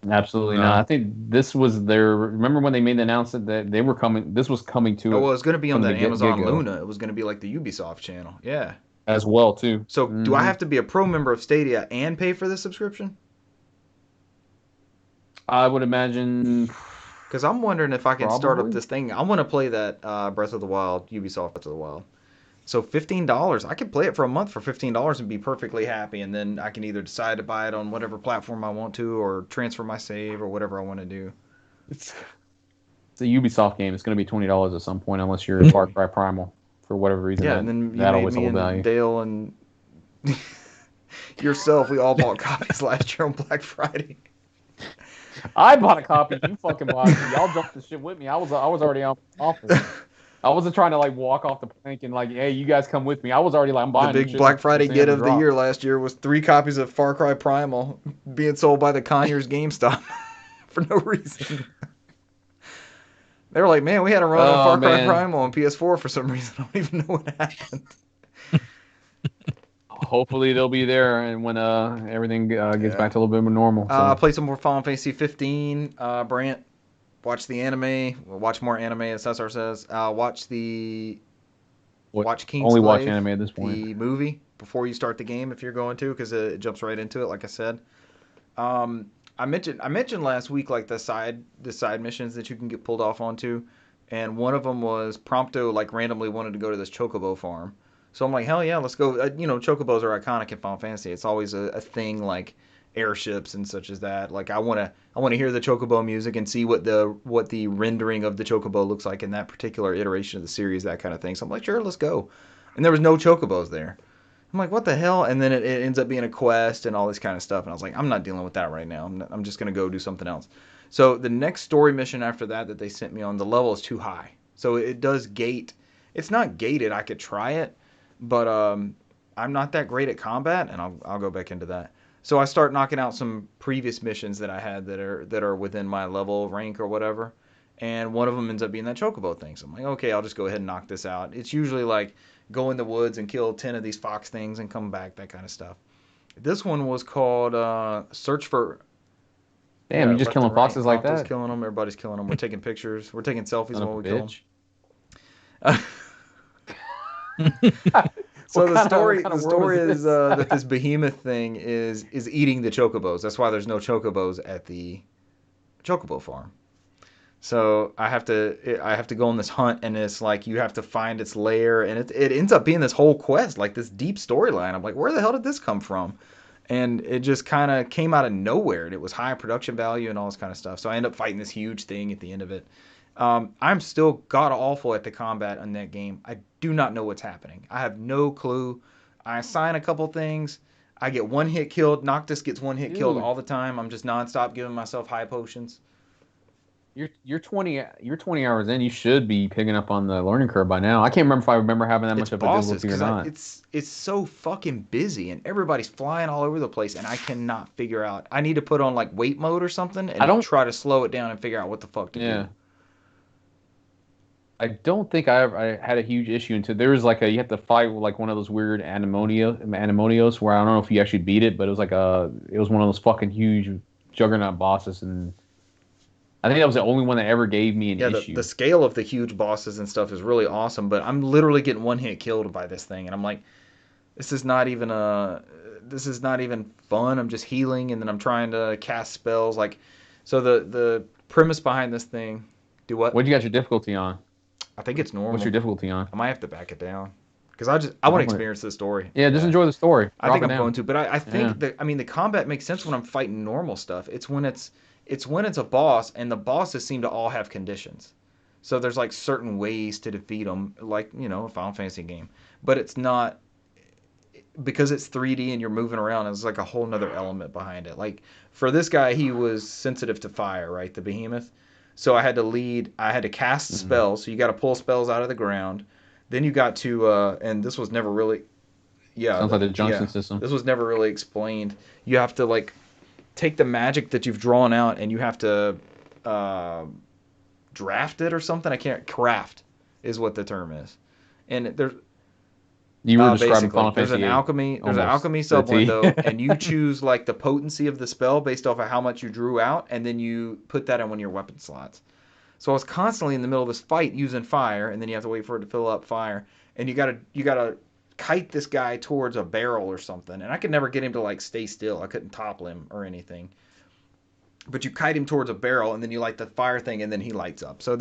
Absolutely No. not. I think this was their. Remember when they made the announcement that they were coming? This was coming to. Oh, well, it's going to be on from the the Amazon get-go. Luna. It was going to be like the Ubisoft channel. Yeah. As well too. So do I have to be a pro member of Stadia and pay for this subscription? I would imagine. Because I'm wondering if I can start up Probably. this thing. I want to play that Breath of the Wild, Ubisoft Breath of the Wild. So $15, I could play it for a month for $15 and be perfectly happy, and then I can either decide to buy it on whatever platform I want to, or transfer my save, or whatever I want to do. It's a Ubisoft game. It's going to be $20 at some point, unless you're Far Cry Primal for whatever reason. Yeah, and then you that made always me will and value. Dale and yourself. We all bought copies last year on Black Friday. I bought a copy. You fucking bought it. Y'all jumped the shit with me. I was already off it. I wasn't trying to like walk off the plank and like, hey, you guys come with me. I was already like, I'm buying The big Black Friday get of the year last year was 3 copies of Far Cry Primal being sold by the Conyers GameStop for no reason. They were like, man, we had a run on Far Cry Primal on PS4 for some reason. I don't even know what happened. Hopefully they'll be there, and when everything gets back to a little bit more normal. So. Play some more Final Fantasy 15. Brant, watch the anime. Watch more anime, as Cesar says. Watch King's Only watch Slave, anime at this point. the movie, before you start the game if you're going to, because it jumps right into it, like I said. I mentioned last week like the side missions that you can get pulled off onto, and one of them was Prompto like randomly wanted to go to this chocobo farm. So I'm like, hell yeah, let's go. Chocobos are iconic in Final Fantasy. It's always a thing, like airships and such as that. Like I wanna hear the chocobo music and see what the rendering of the chocobo looks like in that particular iteration of the series, that kind of thing. So I'm like, sure, let's go. And there was no chocobos there. I'm like, what the hell? And then it ends up being a quest and all this kind of stuff. And I was like, I'm not dealing with that right now. I'm just gonna go do something else. So the next story mission after that they sent me on, the level is too high. So it does gate. It's not gated. I could try it. But I'm not that great at combat, and I'll go back into that. So I start knocking out some previous missions that I had that are within my level rank or whatever, and one of them ends up being that chocobo thing. So I'm like, okay, I'll just go ahead and knock this out. It's usually like go in the woods and kill 10 of these fox things and come back, that kind of stuff. This one was called Search for. Damn, you just killing foxes like that? Killing them. Everybody's killing them. We're taking pictures. We're taking selfies while we kill them. So the story is that this behemoth thing is eating the chocobos. That's why there's no chocobos at the chocobo farm. So I have to go on this hunt, and it's like you have to find its lair, and it ends up being this whole quest, like this deep storyline. I'm like, where the hell did this come from? And it just kind of came out of nowhere, and it was high production value and all this kind of stuff. So I end up fighting this huge thing at the end of it. I'm still god awful at the combat in that game. I do not know what's happening. I have no clue. I assign a couple things. I get one hit killed. Noctis gets one hit killed all the time. I'm just nonstop giving myself high potions. You're 20 hours in. You should be picking up on the learning curve by now. I can't remember if I remember having that much of a difficulty or not. It's so fucking busy, and everybody's flying all over the place, and I cannot figure out. I need to put on like wait mode or something and try to slow it down and figure out what the fuck to do. I don't think I had a huge issue until there was like you have to fight with like one of those weird Animonios where I don't know if you actually beat it, but it was like it was one of those fucking huge juggernaut bosses, and I think that was the only one that ever gave me an issue. The scale of the huge bosses and stuff is really awesome, but I'm literally getting one hit killed by this thing, and I'm like, this is not even fun. I'm just healing, and then I'm trying to cast spells. So the premise behind this thing. Do what? What you got your difficulty on? I think it's normal. What's your difficulty on? I might have to back it down because I want to experience this story. Yeah, just enjoy the story. I think Drop it I'm down. going to, but I think that the combat makes sense when I'm fighting normal stuff. It's when it's a boss, and the bosses seem to all have conditions. So there's like certain ways to defeat them, like a Final Fantasy game. But it's not because it's 3D and you're moving around. It's like a whole nother element behind it. Like for this guy, he was sensitive to fire, right? The behemoth. So I had to cast spells. So you got to pull spells out of the ground. Then you got to, and this was never really, Sounds like the junction system. this was never really explained. You have to like take the magic that you've drawn out and you have to draft it or something. I can't craft is what the term is. And there's You were describing basically Final there's Fantasy an VIII, alchemy almost, sub to a T. window and you choose like the potency of the spell based off of how much you drew out and then you put that in one of your weapon slots. So I was constantly in the middle of this fight using fire and then you have to wait for it to fill up fire and you gotta kite this guy towards a barrel or something, and I could never get him to like stay still. I couldn't topple him or anything. But you kite him towards a barrel, and then you light the fire thing, and then he lights up. So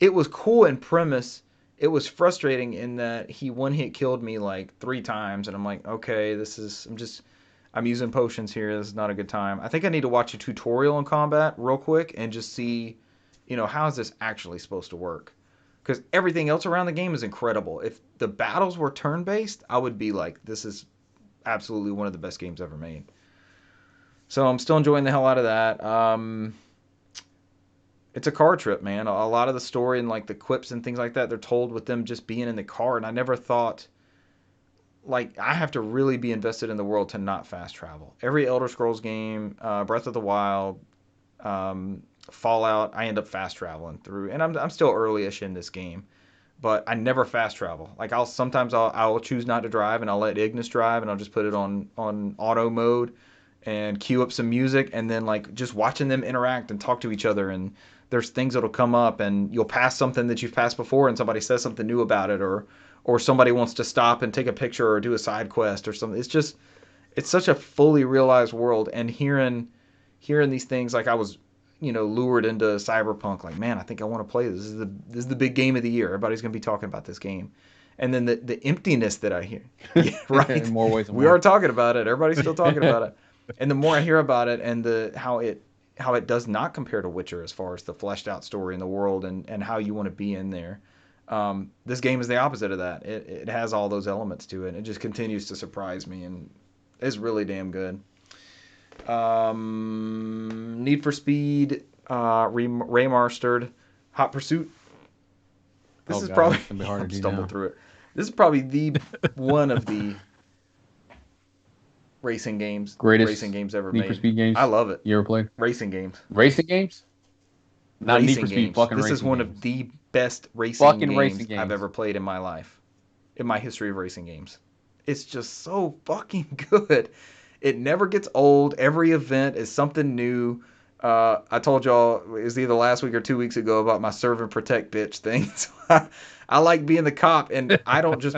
it was cool in premise. It was frustrating in that he one hit killed me like 3 times, and I'm like, okay, I'm using potions here. This is not a good time. I think I need to watch a tutorial on combat real quick and just see, how is this actually supposed to work? Because everything else around the game is incredible. If the battles were turn-based, I would be like, this is absolutely one of the best games ever made. So I'm still enjoying the hell out of that. It's a car trip, man. A lot of the story and like the quips and things like that, they're told with them just being in the car. And I never thought, like, I have to really be invested in the world to not fast travel. Every Elder Scrolls game, Breath of the Wild, Fallout, I end up fast traveling through, and I'm still early-ish in this game, but I never fast travel. Like I'll choose not to drive, and I'll let Ignis drive, and I'll just put it on auto mode, and cue up some music, and then like just watching them interact and talk to each other, and there's things that'll come up, and you'll pass something that you've passed before, and somebody says something new about it, or somebody wants to stop and take a picture or do a side quest or something. It's such a fully realized world, and hearing these things, like I was lured into Cyberpunk. Like, man, I think I want to play this. This is the big game of the year. Everybody's going to be talking about this game. And then the emptiness that I hear. Yeah, right. In more ways than we one. are talking about it. Everybody's still talking about it. And the more I hear about it and how it does not compare to Witcher as far as the fleshed out story in the world and how you want to be in there. This game is the opposite of that. It has all those elements to it. And it just continues to surprise me and is really damn good. Need for Speed, remastered, Hot Pursuit. This is probably I'm stumbled through it. This is probably the one of the greatest racing games ever Need made. for Speed games. I love it. You ever played Racing games? Racing games? Not racing Need for Speed. Games. Fucking this racing is one games. of the best racing racing games I've ever played in my life, in my history of racing games. It's just so fucking good. It never gets old. Every event is something new. I told y'all it was either last week or 2 weeks ago about my serve and protect bitch thing. So I like being the cop, and I don't just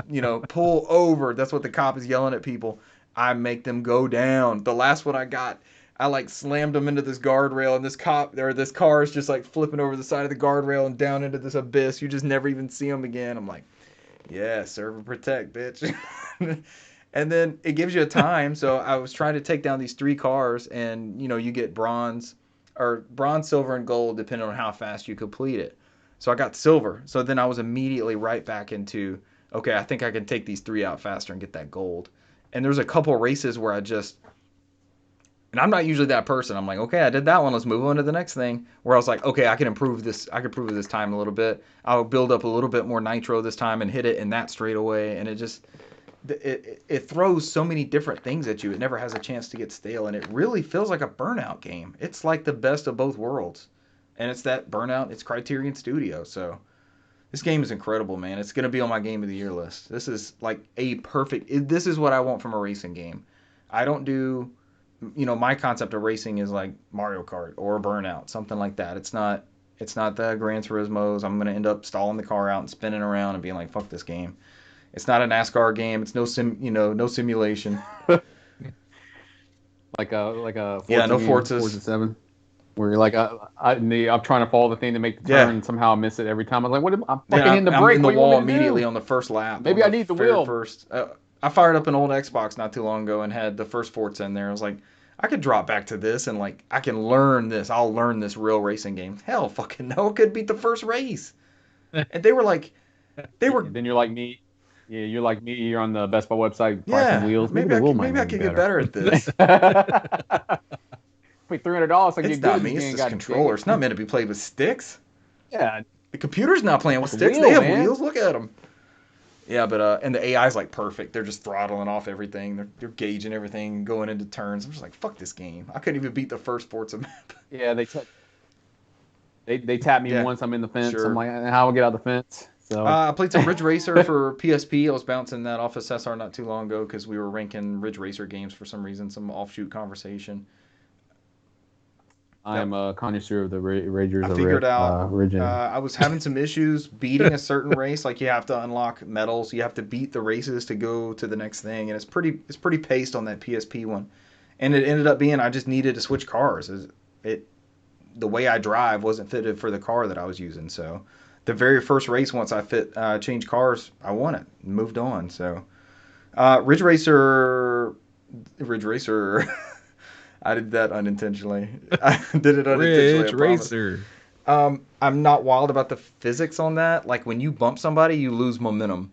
pull over. That's what the cop is yelling at people. I make them go down. The last one I got, I like slammed them into this guardrail, and this car is just like flipping over the side of the guardrail and down into this abyss. You just never even see them again. I'm like, yeah, serve and protect, bitch. And then it gives you a time. So I was trying to take down these 3 cars, and you get bronze, silver, and gold depending on how fast you complete it. So I got silver. So then I was immediately right back into, okay, I think I can take these 3 out faster and get that gold. And there's a couple races where and I'm not usually that person. I'm like, okay, I did that one. Let's move on to the next thing. Where I was like, okay, I can improve this. I can improve this time a little bit. I'll build up a little bit more nitro this time and hit it in that straightaway. And it throws so many different things at you. It never has a chance to get stale, and it really feels like a Burnout game. It's like the best of both worlds, and it's that Burnout. It's Criterion Studio, so this game is incredible, man. It's gonna be on my game of the year list. This is like this is what I want from a racing game. I don't do, my concept of racing is like Mario Kart or Burnout, something like that. It's not the Gran Turismos. I'm gonna end up stalling the car out and spinning around and being like, fuck this game. It's not a NASCAR game. It's no simulation. like a Forza yeah, no game, Forzas. Forza 7. Where you're like, I'm trying to follow the thing to make the turn, and somehow I miss it every time. I'm like, I'm fucking hitting the brake. I'm in the what wall immediately on the first lap. Maybe I need the wheel. First, I fired up an old Xbox not too long ago and had the first Forza in there. I was like, I could drop back to this and like I can learn this. I'll learn this real racing game. Hell, fucking no, it could beat the first race. And they were like, Then you're like me. Yeah, you're like me. You're on the Best Buy website pricing wheels. Maybe I could get better at this. Wait, $300. It's not me. It's this controller. It's not meant to be played with sticks. Yeah. The computer's not playing with sticks. They have wheels. Look at them. Yeah, but and the AI's like perfect. They're just throttling off everything. They're gauging everything, going into turns. I'm just like, fuck this game. I couldn't even beat the first Forza map. Yeah, they tap me once I'm in the fence. Sure. I'm like, how do I get out the fence? So I played some Ridge Racer for PSP. I was bouncing that off of Cesar not too long ago because we were ranking Ridge Racer games for some reason, some offshoot conversation. I'm a connoisseur of the Ragers. I figured out. I was having some issues beating a certain race. Like you have to unlock medals. You have to beat the races to go to the next thing, and it's pretty paced on that PSP one. And it ended up being I just needed to switch cars. The way I drive wasn't fitted for the car that I was using. So the very first race, once I changed cars, I won it and moved on. So Ridge Racer. I did that unintentionally. I did it unintentionally. Ridge Racer. I'm not wild about the physics on that. Like when you bump somebody, you lose momentum.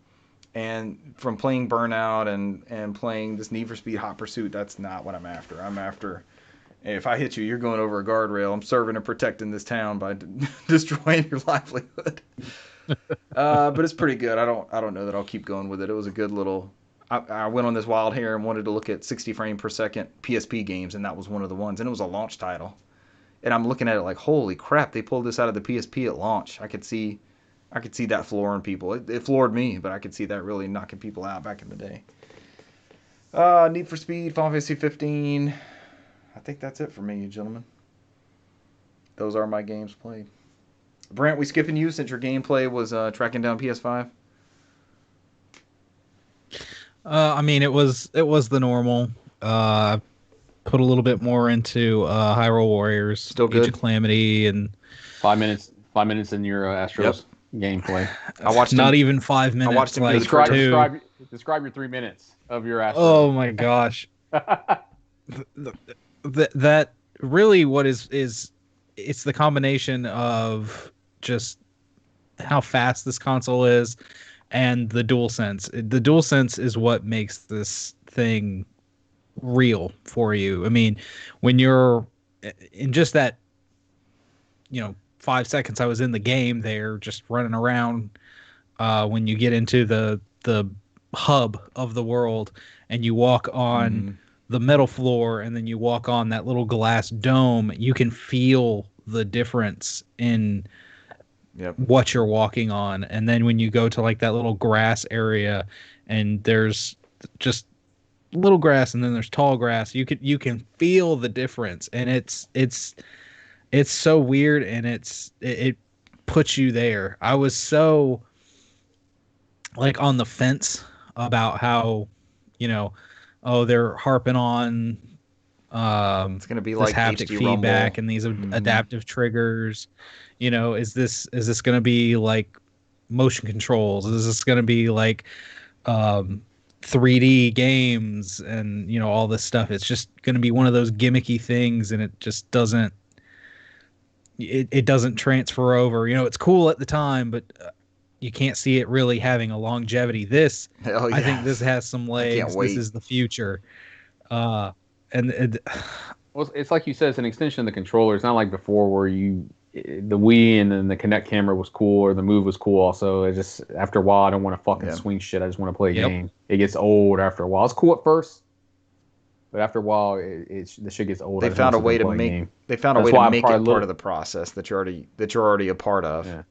And from playing Burnout and playing this Need for Speed Hot Pursuit, that's not what I'm after. I'm after, if I hit you, you're going over a guardrail. I'm serving and protecting this town by destroying your livelihood. But it's pretty good. I don't know that I'll keep going with it. It was a good little. I went on this wild hair and wanted to look at 60 frame per second PSP games, and that was one of the ones. And it was a launch title. And I'm looking at it like, holy crap, they pulled this out of the PSP at launch. I could see that flooring people. It floored me, but I could see that really knocking people out back in the day. Need for Speed, Final Fantasy 15. I think that's it for me, gentlemen. Those are my games played. Brant, we skipping you since your gameplay was tracking down PS5? I mean, it was the normal. Put a little bit more into Hyrule Warriors, still good. Age of Calamity, and 5 minutes in your Astros gameplay. I watched not even 5 minutes. I watched him describe your 3 minutes of your Astros. Oh my gosh, that really what is it's the combination of just how fast this console is. And the DualSense. The DualSense is what makes this thing real for you. I mean, when you're in just that, 5 seconds I was in the game there, just running around. When you get into the hub of the world and you walk on the metal floor and then you walk on that little glass dome, you can feel the difference in. Yep. What you're walking on. And then when you go to like that little grass area and there's just little grass and then there's tall grass, you can feel the difference. And it's so weird, and it puts you there. I was so like on the fence about how, they're harping on it's going to be like haptic HD feedback Rumble. And these adaptive triggers. Is this going to be like motion controls? Is this going to be like 3D games and all this stuff? It's just going to be one of those gimmicky things, and it just doesn't. It doesn't transfer over. It's cool at the time, but you can't see it really having a longevity. This, I think, this has some legs. This is the future. Well, it's like you said, it's an extension of the controller. It's not like before where the Wii and then the Kinect camera was cool, or the Move was cool also. It just, after a while, I don't want to fucking swing shit. I just want to play a game. It gets old after a while. It's cool at first, but after a while, the shit gets old. They found a way to make it part of the process that you're already a part of. Yeah.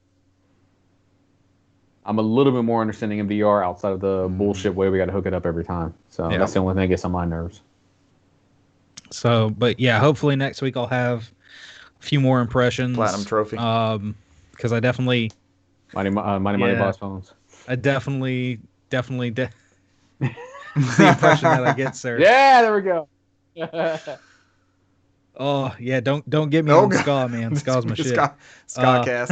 I'm a little bit more understanding in VR outside of the bullshit way we got to hook it up every time. So that's the only thing that gets on my nerves. So, but yeah, hopefully next week I'll have a few more impressions. Platinum trophy. Because I definitely Mighty Boss Phones. I definitely the impression that I get, sir. Yeah, there we go. Oh yeah, don't get me Oh, on God. ska, man. Ska's my shit. Ska cast.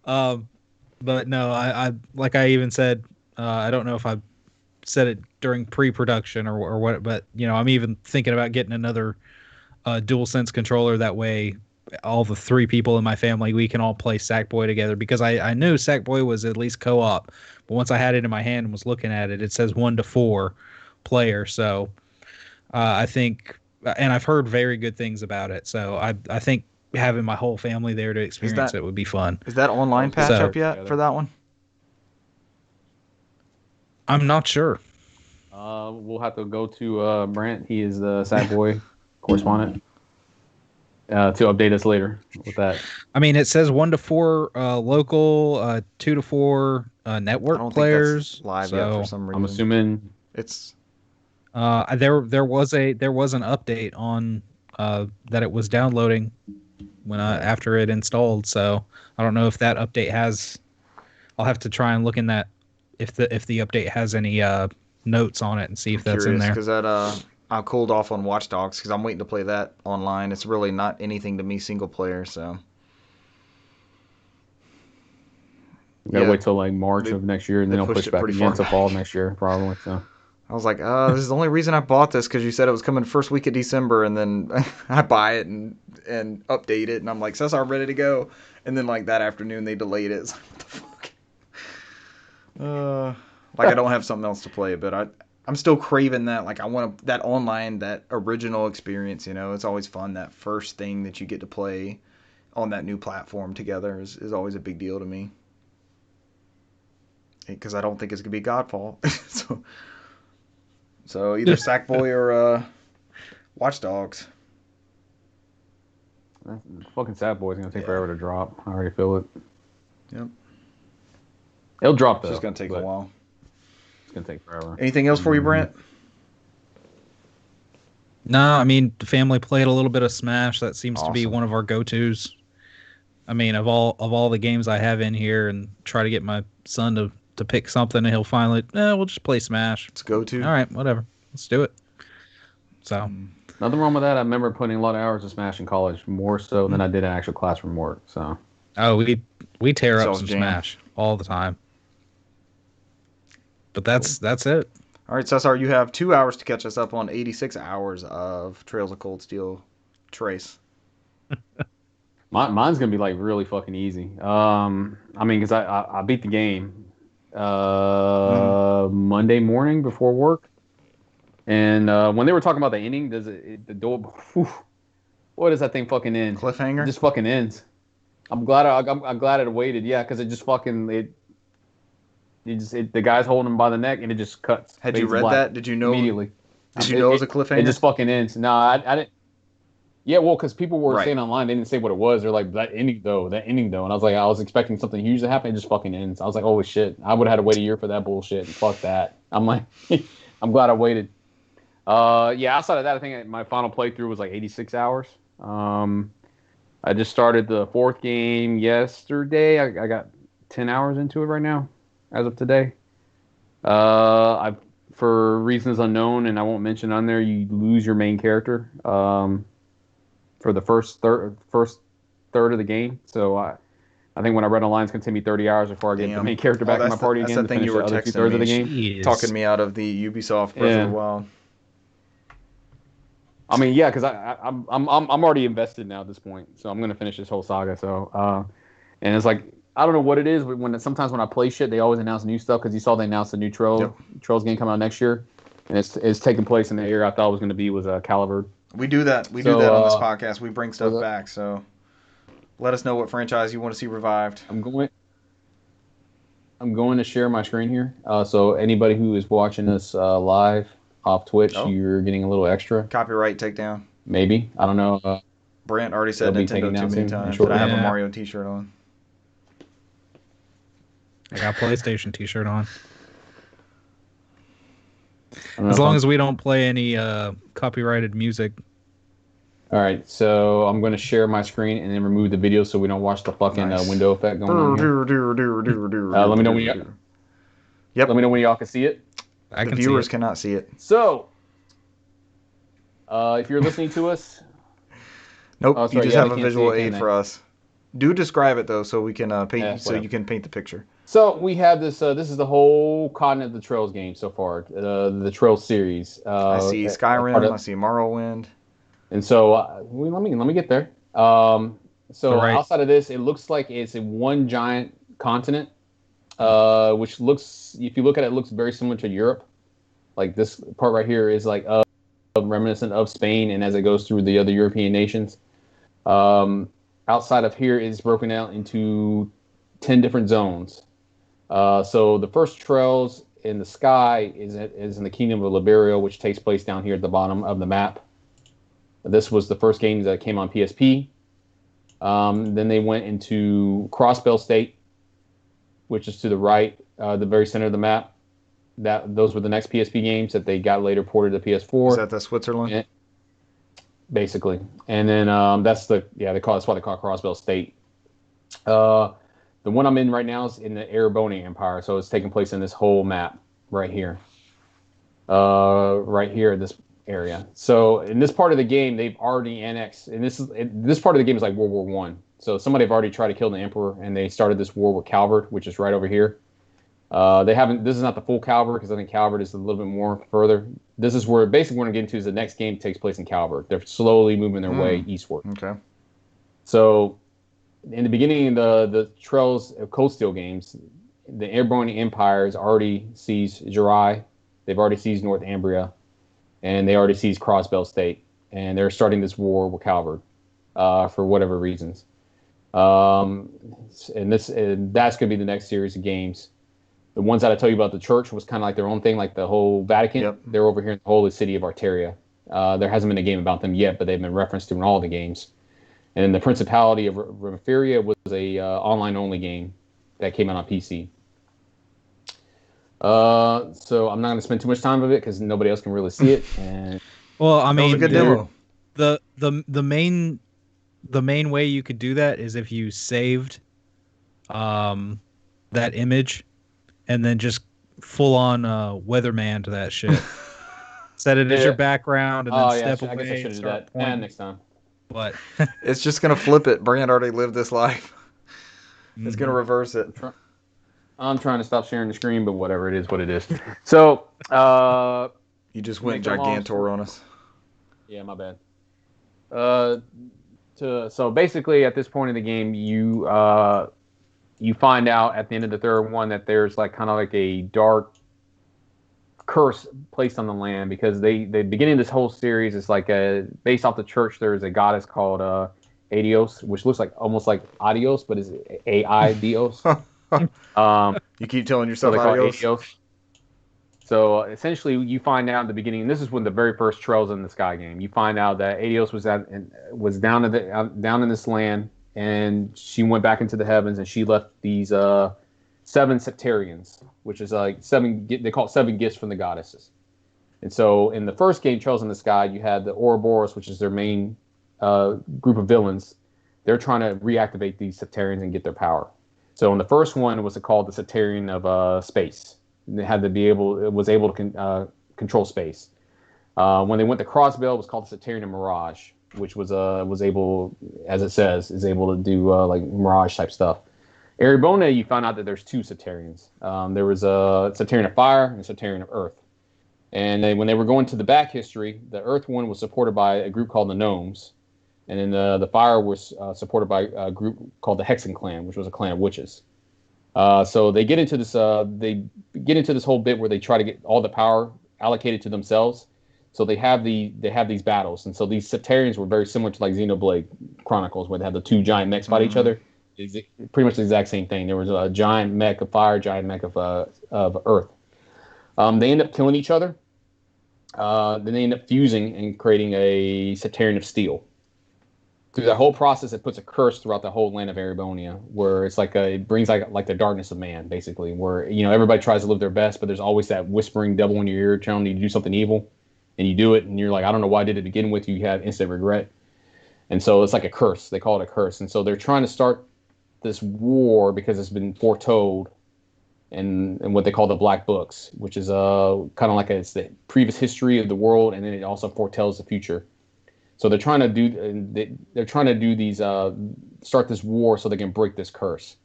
But no, I like I even said, I don't know if I said it during pre-production or what, but I'm even thinking about getting another DualSense controller. That way, all the three people in my family, we can all play Sackboy together, because I knew Sackboy was at least co-op, but once I had it in my hand and was looking at it, it says 1 to 4 player. So I think, and I've heard very good things about it. So I think having my whole family there to experience it would be fun. Is that online patch up yet for that one? I'm not sure. We'll have to go to Brant. He is the Sackboy correspondent. To update us later with that. I mean, it says 1 to 4 local, 2 to 4 network I don't players. think that's live yet for some reason. I'm assuming it's. There was an update on that it was downloading when after it installed. So I don't know if that update has. I'll have to try and look in that if the update has any notes on it and see if that's in there. Because that I cooled off on Watch Dogs because I'm waiting to play that online. It's really not anything to me single player, so. We gotta wait till like March of next year, and then I'll push it back again to fall next year, probably. So I was like, this is the only reason I bought this, because you said it was coming first week of December, and then I buy it and update it, and I'm like, Cesar, ready to go, and then like that afternoon they delayed it. It's like, what the fuck? Like I don't have something else to play, but I'm still craving that. Like I want that online, that original experience. It's always fun. That first thing that you get to play on that new platform together is always a big deal to me. Because I don't think it's gonna be Godfall. So either Sackboy or Watch Dogs. Fucking Sackboy's gonna take forever to drop. I already feel it. Yep. It'll drop though. It's just gonna take a while. It's gonna take forever. Anything else for you, Brent? No, I mean the family played a little bit of Smash. That seems to be one of our go-tos. I mean, of all the games I have in here, and try to get my son to pick something, and he'll finally, we'll just play Smash. Let's go to. All right, whatever. Let's do it. So. Nothing wrong with that. I remember putting a lot of hours of Smash in college, more so than I did in actual classroom work. So. Oh, we tear up some Smash all the time. But that's it. All right, Cesar, you have 2 hours to catch us up on 86 hours of Trails of Cold Steel Trace. Mine's gonna be like really fucking easy. I mean, because I beat the game Monday morning before work, and when they were talking about the ending, the door? What does that thing fucking end? Cliffhanger. It just fucking ends. I'm glad it waited. Yeah, because it just fucking the guy's holding him by the neck, and it just cuts. Had you read that? Did you know immediately? Did you know it was a cliffhanger? It just fucking ends. No, I didn't. Yeah, well, because people were saying online, they didn't say what it was. They're like, that ending though. And I was like, I was expecting something huge to happen. It just fucking ends. I was like, holy shit. I would have had to wait a year for that bullshit. Fuck that. I'm like, I'm glad I waited. Yeah, outside of that, I think my final playthrough was like 86 hours. I just started the 4th game yesterday. I got 10 hours into it right now, as of today. For reasons unknown, and I won't mention on there, you lose your main character. For the first third of the game. So I think when I read online, it's going to take me 30 hours before I get the main character back in my party again. That's the thing you were texting me. Of the game. Talking me out of the Ubisoft Breath of the Wild. I mean, yeah, because I'm already invested now at this point. So I'm going to finish this whole saga. So and it's like, I don't know what it is, but sometimes when I play shit, they always announce new stuff, because you saw they announced a new Trails game coming out next year, and it's taking place in the area I thought it was going to be Caliburn. We do that. We do that on this podcast. We bring stuff back. So let us know what franchise you want to see revived. I'm going to share my screen here. So anybody who is watching this live off Twitch, you're getting a little extra. Copyright takedown. Maybe. I don't know. Brent already said Nintendo too many times. But I have a Mario t-shirt on. I got a PlayStation t-shirt on. As long as we don't play any copyrighted music. All right, so I'm going to share my screen and then remove the video so we don't watch the fucking window effect going on here. Let me know when Let me know when y'all can see it. The viewers cannot see it. So, If you're listening to us, Nope, oh, you sorry, just yeah, have they a can't see visual it, can aid they? for us. Do describe it though, so we can Yeah, so whatever. you can paint the picture. So we have this. This is the whole Continent of the Trails game so far. The Trails series. I see Skyrim. I see Morrowind. And so let me get there. So So right. outside of this, it looks like it's a one giant continent, which looks, if you look at it, looks very similar to Europe. Like this part right here is like reminiscent of Spain, and as it goes through the other European nations. Um, Outside of here is broken out into 10 different zones. So the first Trails in the Sky is in the Kingdom of Liberia, which takes place down here at the bottom of the map. This was the first game that came on PSP. Then they went into Crossbell State, which is to the right, the very center of the map. Those were the next PSP games that they got later ported to PS4. Is that the Switzerland? And, basically, and then that's why they call it Crossbell State. The one I'm in right now is in the Ereboni Empire, so it's taking place in this whole map right here. Right here in this area. So in this part of the game, they've already annexed, and this part of the game is like World War One. So somebody have already tried to kill the emperor, and they started this war with Calvert, which is right over here. They haven't. This is not the full Calvert because I think Calvert is a little bit more further. This is where basically we're going to get into is the next game takes place in Calvert. They're slowly moving their way eastward. Okay. So in the beginning of the Trails of Cold Steel games, the Airborne Empire has already seized Jirai. They've already seized Northumbria, and they already seized Crossbell State, and they're starting this war with Calvert for whatever reasons. And that's going to be the next series of games. The ones that I tell you about the church was kind of like their own thing, like the whole Vatican. Yep. They're over here in the holy city of Arteria. There hasn't been a game about them yet, but they've been referenced in all the games. And the Principality of Remeferia was a online-only game that came out on PC. So I'm not going to spend too much time with it because nobody else can really see it. And well, I That was a mean, good demo. the main way you could do that is if you saved that image and then just full on weatherman to that shit. Set it as your background and then step away. I guess I should do that. And next time. But It's just gonna flip it. Brand already lived this life. It's gonna reverse it. I'm trying to stop sharing the screen, but whatever, it is what it is. So, You just went Make a long Gigantor on us. yeah, my bad. So basically, at this point in the game, you find out at the end of the third one that there's like kind of like a dark curse placed on the land because the beginning of this whole series is like based off the church. There's a goddess called Adios, which looks like almost like Adios, but is A-I-D-O-S. You keep telling So yourself they call it adios. Adios. So essentially, you find out at the beginning, and this is when the very first Trails in the Sky game. You find out that Adios was down in this land, and she went back into the heavens, and she left these 7 septarians, which is like 7. They call it 7 gifts from the goddesses. And so in the first game, Trails in the Sky, you had the Ouroboros, which is their main group of villains. They're trying to reactivate these septarians and get their power. So in the first one, it was called the Septarian of space. They had to was able to control space. When they went to Crossbell, it was called the Septarian of Mirage, which was able, as it says, is able to do like Mirage type stuff. Erebona, you found out that there's 2 Septarians. There was a Septarian of Fire and a Septarian of Earth. And when they were going to the back history, the Earth one was supported by a group called the Gnomes. And then the Fire was supported by a group called the Hexen Clan, which was a clan of witches. So they get into this whole bit where they try to get all the power allocated to themselves. So they have these battles, and so these Septarians were very similar to like Xenoblade Chronicles, where they had the 2 giant mechs fight each other. It's pretty much the exact same thing. There was a giant mech of fire, giant mech of earth. They end up killing each other. Then they end up fusing and creating a Septarian of Steel. Through that whole process, it puts a curse throughout the whole land of Erebonia, where it's like it brings like the darkness of man, basically, where everybody tries to live their best, but there's always that whispering devil in your ear telling you to do something evil, and you do it, and you're like, I don't know why I did it to begin with. You have instant regret, and so it's like a curse. They call it a curse, and so they're trying to start this war because it's been foretold, and what they call the Black Books, which is kind of like it's the previous history of the world, and then it also foretells the future. So they're trying to do these start this war so they can break this curse.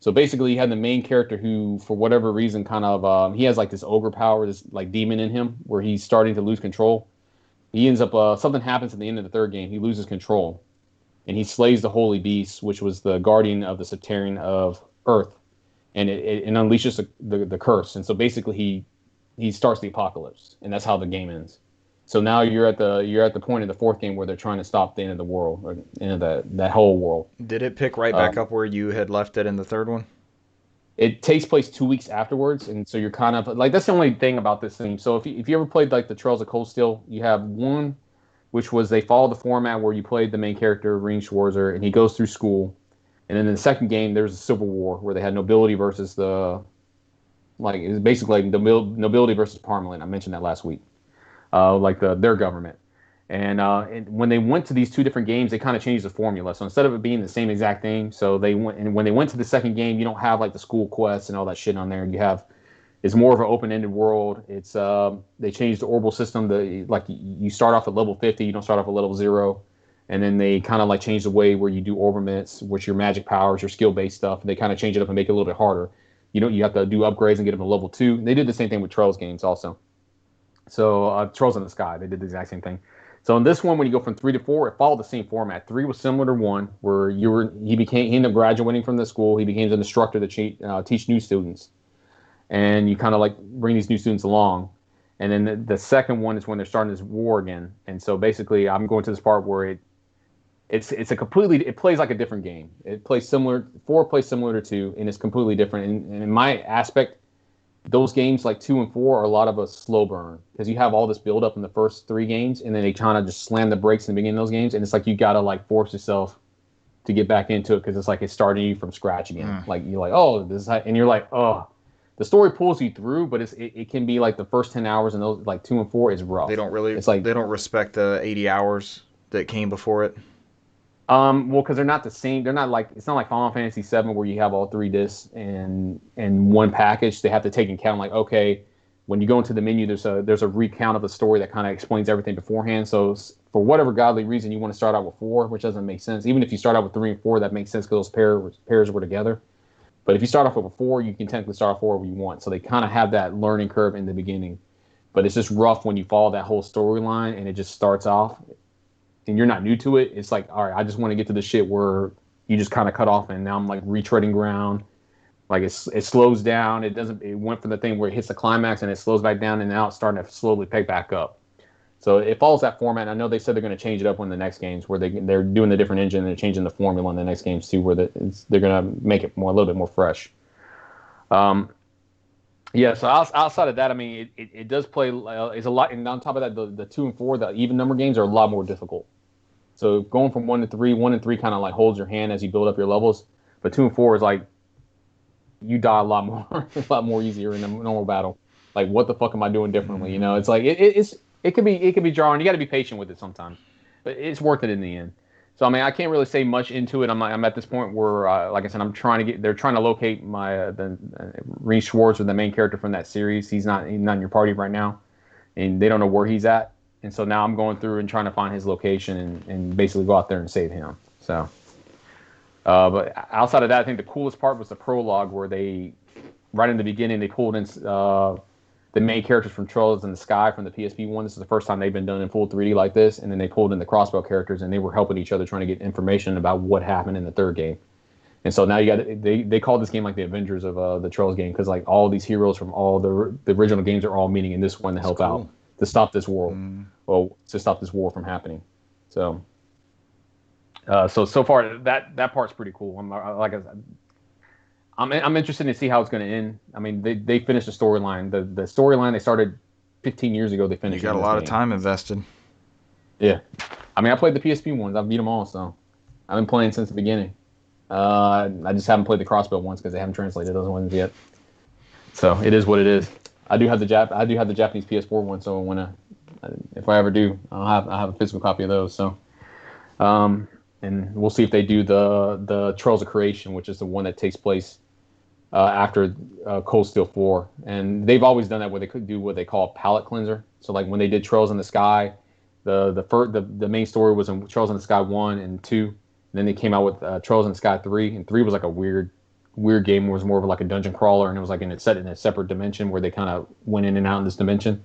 So basically, you have the main character who, for whatever reason, kind of he has like this ogre power, this like demon in him, where he's starting to lose control. He ends up something happens at the end of the third game. He loses control, and he slays the holy beast, which was the guardian of the Septarian of Earth, and it unleashes the curse. And so basically, he starts the apocalypse, and that's how the game ends. So now you're at the point in the fourth game where they're trying to stop the end of the world, or end of that whole world. Did it pick right back up where you had left it in the third one? It takes place 2 weeks afterwards, and so you're kind of like, that's the only thing about this thing. So if you ever played like the Trails of Cold Steel, you have one, which was they follow the format where you played the main character Ring Schwarzer, and he goes through school, and then in the second game there's a civil war where they had nobility versus it was basically like nobility versus Parliament. I mentioned that last week. Their government. And when they went to these two different games, they kind of changed the formula. So instead of it being the same exact thing, so when they went to the second game, you don't have like the school quests and all that shit on there. It's more of an open-ended world. It's they changed the orbital system. You start off at level 50, you don't start off at level 0. And then they kind of like change the way where you do orbaments, which your magic powers, your skill-based stuff. They kind of change it up and make it a little bit harder. You have to do upgrades and get them to level 2. And they did the same thing with Trails games also. So Trolls in the Sky, they did the exact same thing. So in this one, when you go from 3 to 4, it followed the same format. 3 was similar to 1, where he ended up graduating from the school. He became an instructor to teach new students, and you kind of like bring these new students along. And then the second one is when they're starting this war again. And so basically, I'm going to this part where it plays like a different game. 4 plays similar to 2, and it's completely different. And in my aspect, those games like 2 and 4 are a lot of a slow burn because you have all this build up in the first 3 games, and then they kind of just slam the brakes in the beginning of those games, and it's like you gotta like force yourself to get back into it because it's like it's starting you from scratch again. Like you're like, oh, this is how, and you're like, oh, the story pulls you through, but it can be like the first 10 hours and those like 2 and 4 is rough. They don't really. It's like they don't respect the 80 hours that came before it. Well, because they're not the same. They're not like, it's not like Final Fantasy VII where you have all 3 discs and one package. They have to take into account like, okay, when you go into the menu, there's a recount of the story that kind of explains everything beforehand. So for whatever godly reason you want to start out with 4, which doesn't make sense. Even if you start out with 3 and 4, that makes sense because those pairs were together. But if you start off with 4, you can technically start off wherever you want. So they kind of have that learning curve in the beginning. But it's just rough when you follow that whole storyline and it just starts off and you're not new to it. It's like, all right, I just want to get to the shit where you just kind of cut off and now I'm like retreading ground. Like it slows down. It went from the thing where it hits the climax and it slows back down and now it's starting to slowly pick back up. So it follows that format. I know they said they're going to change it up in the next games where they're doing the different engine and they're changing the formula in the next games too, where they're going to make it a little bit more fresh. Yeah, so outside of that, I mean, it does play. It's a lot, and on top of that, the 2 and 4, the even number games are a lot more difficult. So going from 1 to 3, 1 and 3 kind of like holds your hand as you build up your levels, but 2 and 4 is like you die a lot more easier in a normal battle. Like, what the fuck am I doing differently? You know, it's like it could be jarring. You got to be patient with it sometimes, but it's worth it in the end. So I mean, I can't really say much into it. I'm at this point where, like I said, they're trying to locate my Reese Schwartz, or the main character from that series. He's not in your party right now, and they don't know where he's at. And so now I'm going through and trying to find his location and basically go out there and save him. So, but outside of that, I think the coolest part was the prologue where right in the beginning, they pulled in the main characters from Trails in the Sky from the PSP one. This is the first time they've been done in full 3D like this. And then they pulled in the Crossbow characters and they were helping each other trying to get information about what happened in the third game. And so now they call this game like the Avengers of the Trails game, because like all these heroes from all the original games are all meeting in this one to help out to stop this world, or to stop this war from happening. So, so far that part's pretty cool. I'm interested to see how it's going to end. I mean, they finished the storyline. The storyline they started 15 years ago. They finished. You got a lot of time invested. Yeah, I mean, I played the PSP ones. I've beat them all, so I've been playing since the beginning. I just haven't played the Crossbow ones because they haven't translated those ones yet. So it is what it is. I do have the Japanese PS4 one, so if I ever do, I'll have a physical copy of those. So, and we'll see if they do the Trails of Creation, which is the one that takes place after Cold Steel 4, and they've always done that where they could do what they call a palette cleanser. So like when they did Trails in the Sky, the main story was in Trails in the Sky 1 and 2. And then they came out with Trails in the Sky 3, and 3 was like a weird game. It was more of like a dungeon crawler, and it was like set in a separate dimension where they kind of went in and out in this dimension.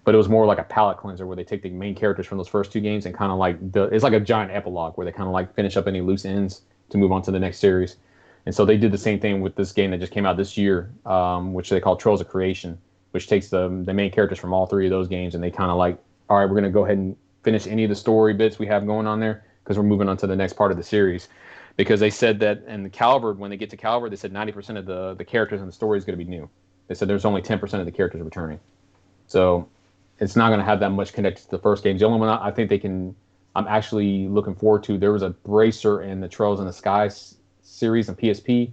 But it was more like a palette cleanser where they take the main characters from those first 2 games and kind of like it's like a giant epilogue where they kind of like finish up any loose ends to move on to the next series. And so they did the same thing with this game that just came out this year, which they call Trails of Creation, which takes the main characters from all 3 of those games and they kind of like, all right, we're going to go ahead and finish any of the story bits we have going on there because we're moving on to the next part of the series. Because they said that in the Calvard, when they get to Calvard, they said 90% of the characters in the story is going to be new. They said there's only 10% of the characters returning. So it's not going to have that much connected to the first games. The only one I think I'm actually looking forward to, there was a bracer in the Trails in the Sky series and PSP.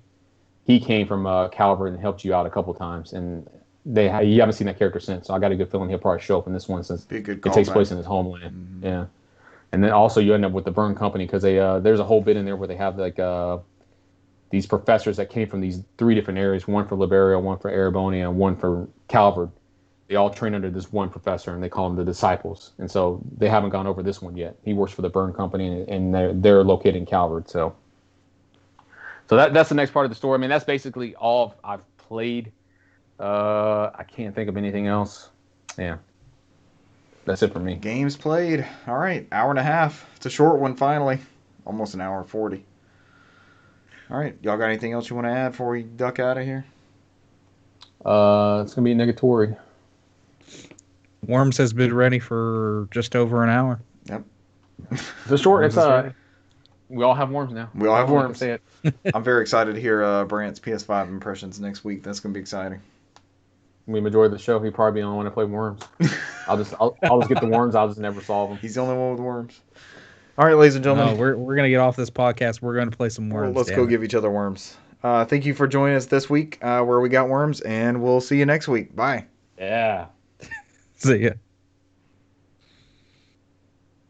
He came from Calvert and helped you out a couple times, and you haven't seen that character since. So I got a good feeling he'll probably show up in this one since it takes place in his homeland. Mm-hmm. Yeah, and then also you end up with the Burn Company because there's a whole bit in there where they have like these professors that came from these 3 different areas, one for Liberia, one for Erebonia, and one for Calvert. They all train under this one professor, and they call them the Disciples. And so they haven't gone over this one yet. He works for the Burn Company, and they're located in Calvert. So that's the next part of the story. I mean, that's basically all I've played. I can't think of anything else. Yeah, that's it for me. Games played. All right, hour and a half. It's a short one finally. Almost an hour 40. All right, y'all got anything else you want to add before we duck out of here? It's gonna be negatory. Worms has been ready for just over an hour. Yep. The short. It's we all have worms now. We all have worms. Say it. I'm very excited to hear Brant's PS5 impressions next week. That's gonna be exciting. We enjoyed the show. He'd probably be the only one to play worms. I'll just get the worms. I'll just never solve them. He's the only one with worms. All right, ladies and gentlemen. No, we're gonna get off this podcast. We're gonna play some worms. Well, let's go give each other worms. Thank you for joining us this week where we got worms, and we'll see you next week. Bye. Yeah. See ya.